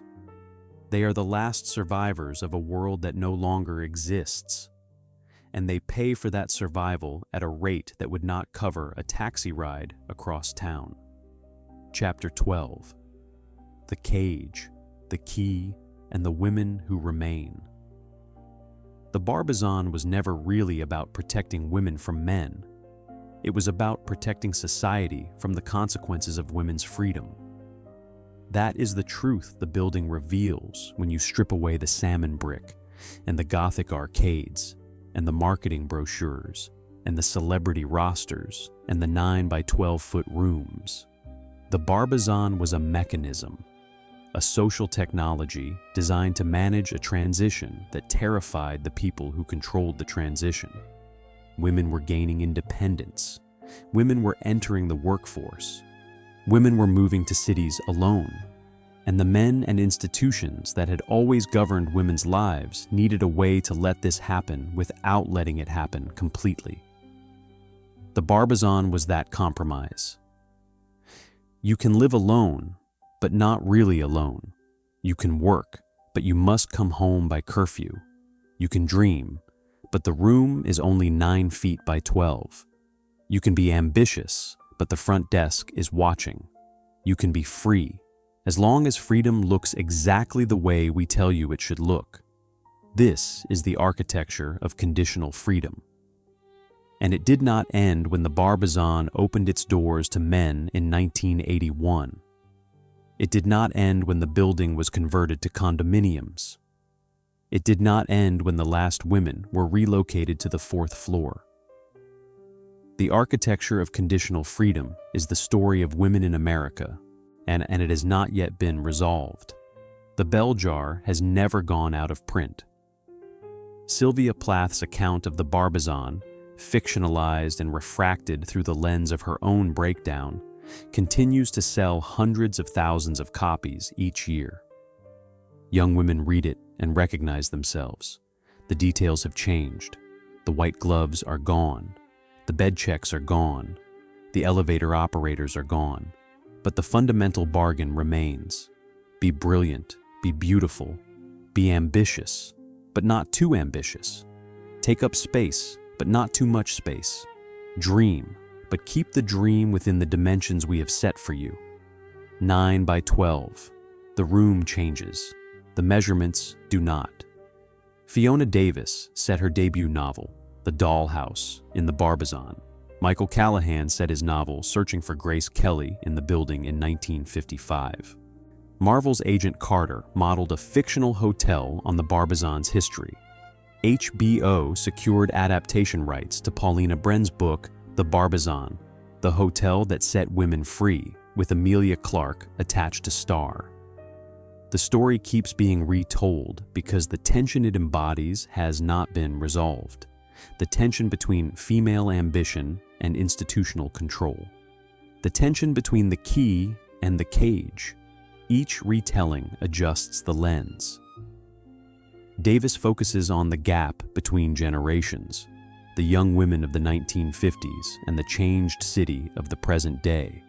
Speaker 1: They are the last survivors of a world that no longer exists, and they pay for that survival at a rate that would not cover a taxi ride across town. Chapter 12. The Cage, the Key, and the Women Who Remain. The Barbizon was never really about protecting women from men. It was about protecting society from the consequences of women's freedom. That is the truth the building reveals when you strip away the salmon brick and the Gothic arcades and the marketing brochures and the celebrity rosters and the 9 by 12-foot rooms. The Barbizon was a mechanism, a social technology designed to manage a transition that terrified the people who controlled the transition. Women were gaining independence. Women were entering the workforce. Women were moving to cities alone. And the men and institutions that had always governed women's lives needed a way to let this happen without letting it happen completely. The Barbizon was that compromise. You can live alone, but not really alone. You can work, but you must come home by curfew. You can dream, but the room is only 9 feet by 12. You can be ambitious, but the front desk is watching. You can be free, as long as freedom looks exactly the way we tell you it should look. This is the architecture of conditional freedom. And it did not end when the Barbizon opened its doors to men in 1981. It did not end when the building was converted to condominiums. It did not end when the last women were relocated to the 4th floor. The architecture of conditional freedom is the story of women in America, and it has not yet been resolved. The bell jar has never gone out of print. Sylvia Plath's account of the Barbizon, fictionalized and refracted through the lens of her own breakdown, continues to sell hundreds of thousands of copies each year. Young women read it and recognize themselves. The details have changed. The white gloves are gone. The bed checks are gone. The elevator operators are gone. But the fundamental bargain remains. Be brilliant, be beautiful, be ambitious, but not too ambitious. Take up space, but not too much space. Dream, but keep the dream within the dimensions we have set for you. 9 by 12. The room changes. The measurements do not. Fiona Davis set her debut novel, The Dollhouse, in the Barbizon. Michael Callahan set his novel, Searching for Grace Kelly, in the building in 1955. Marvel's Agent Carter modeled a fictional hotel on the Barbizon's history. HBO secured adaptation rights to Paulina Brenn's book, The Barbizon, the hotel that set women free, with Emilia Clarke attached to star. The story keeps being retold because the tension it embodies has not been resolved. The tension between female ambition and institutional control. The tension between the key and the cage. Each retelling adjusts the lens. Davis focuses on the gap between generations, the young women of the 1950s and the changed city of the present day.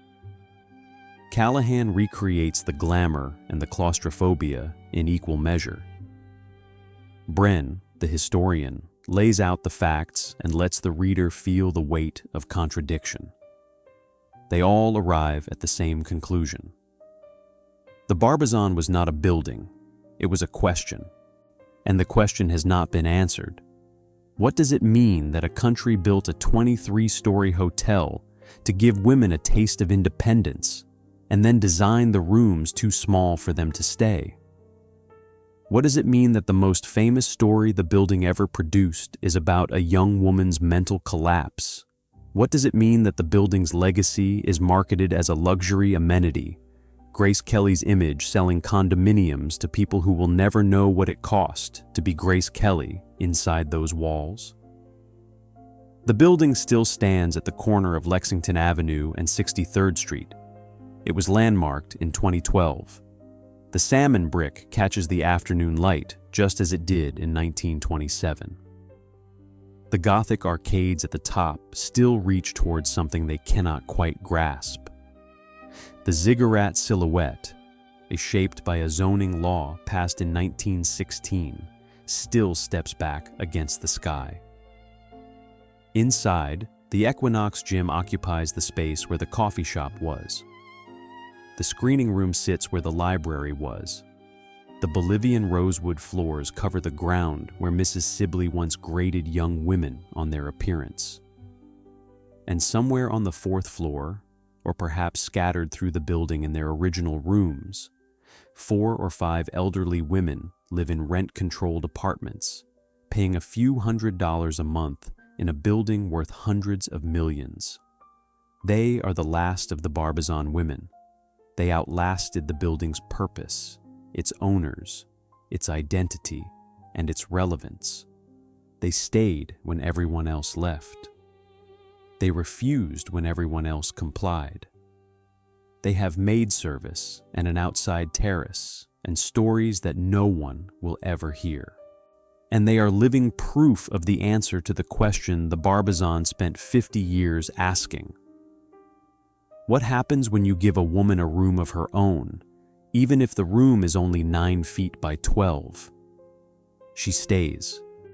Speaker 1: Callahan recreates the glamour and the claustrophobia in equal measure. Brenn, the historian, lays out the facts and lets the reader feel the weight of contradiction. They all arrive at the same conclusion. The Barbizon was not a building, it was a question. And the question has not been answered. What does it mean that a country built a 23-story hotel to give women a taste of independence and then designed the rooms too small for them to stay? What does it mean that the most famous story the building ever produced is about a young woman's mental collapse? What does it mean that the building's legacy is marketed as a luxury amenity? Grace Kelly's image selling condominiums to people who will never know what it cost to be Grace Kelly inside those walls. The building still stands at the corner of Lexington Avenue and 63rd Street. It was landmarked in 2012. The salmon brick catches the afternoon light just as it did in 1927. The Gothic arcades at the top still reach towards something they cannot quite grasp. The ziggurat silhouette, shaped by a zoning law passed in 1916, still steps back against the sky. Inside, the Equinox gym occupies the space where the coffee shop was. The screening room sits where the library was. The Bolivian rosewood floors cover the ground where Mrs. Sibley once graded young women on their appearance. And somewhere on the 4th floor, or perhaps scattered through the building in their original rooms, 4 or 5 elderly women live in rent-controlled apartments, paying a few $100s a month in a building worth hundreds of millions. They are the last of the Barbizon women. They outlasted the building's purpose, its owners, its identity, and its relevance. They stayed when everyone else left. They refused when everyone else complied. They have maid service and an outside terrace and stories that no one will ever hear. And they are living proof of the answer to the question the Barbizon spent 50 years asking. What happens when you give a woman a room of her own, even if the room is only 9 feet by 12? She stays.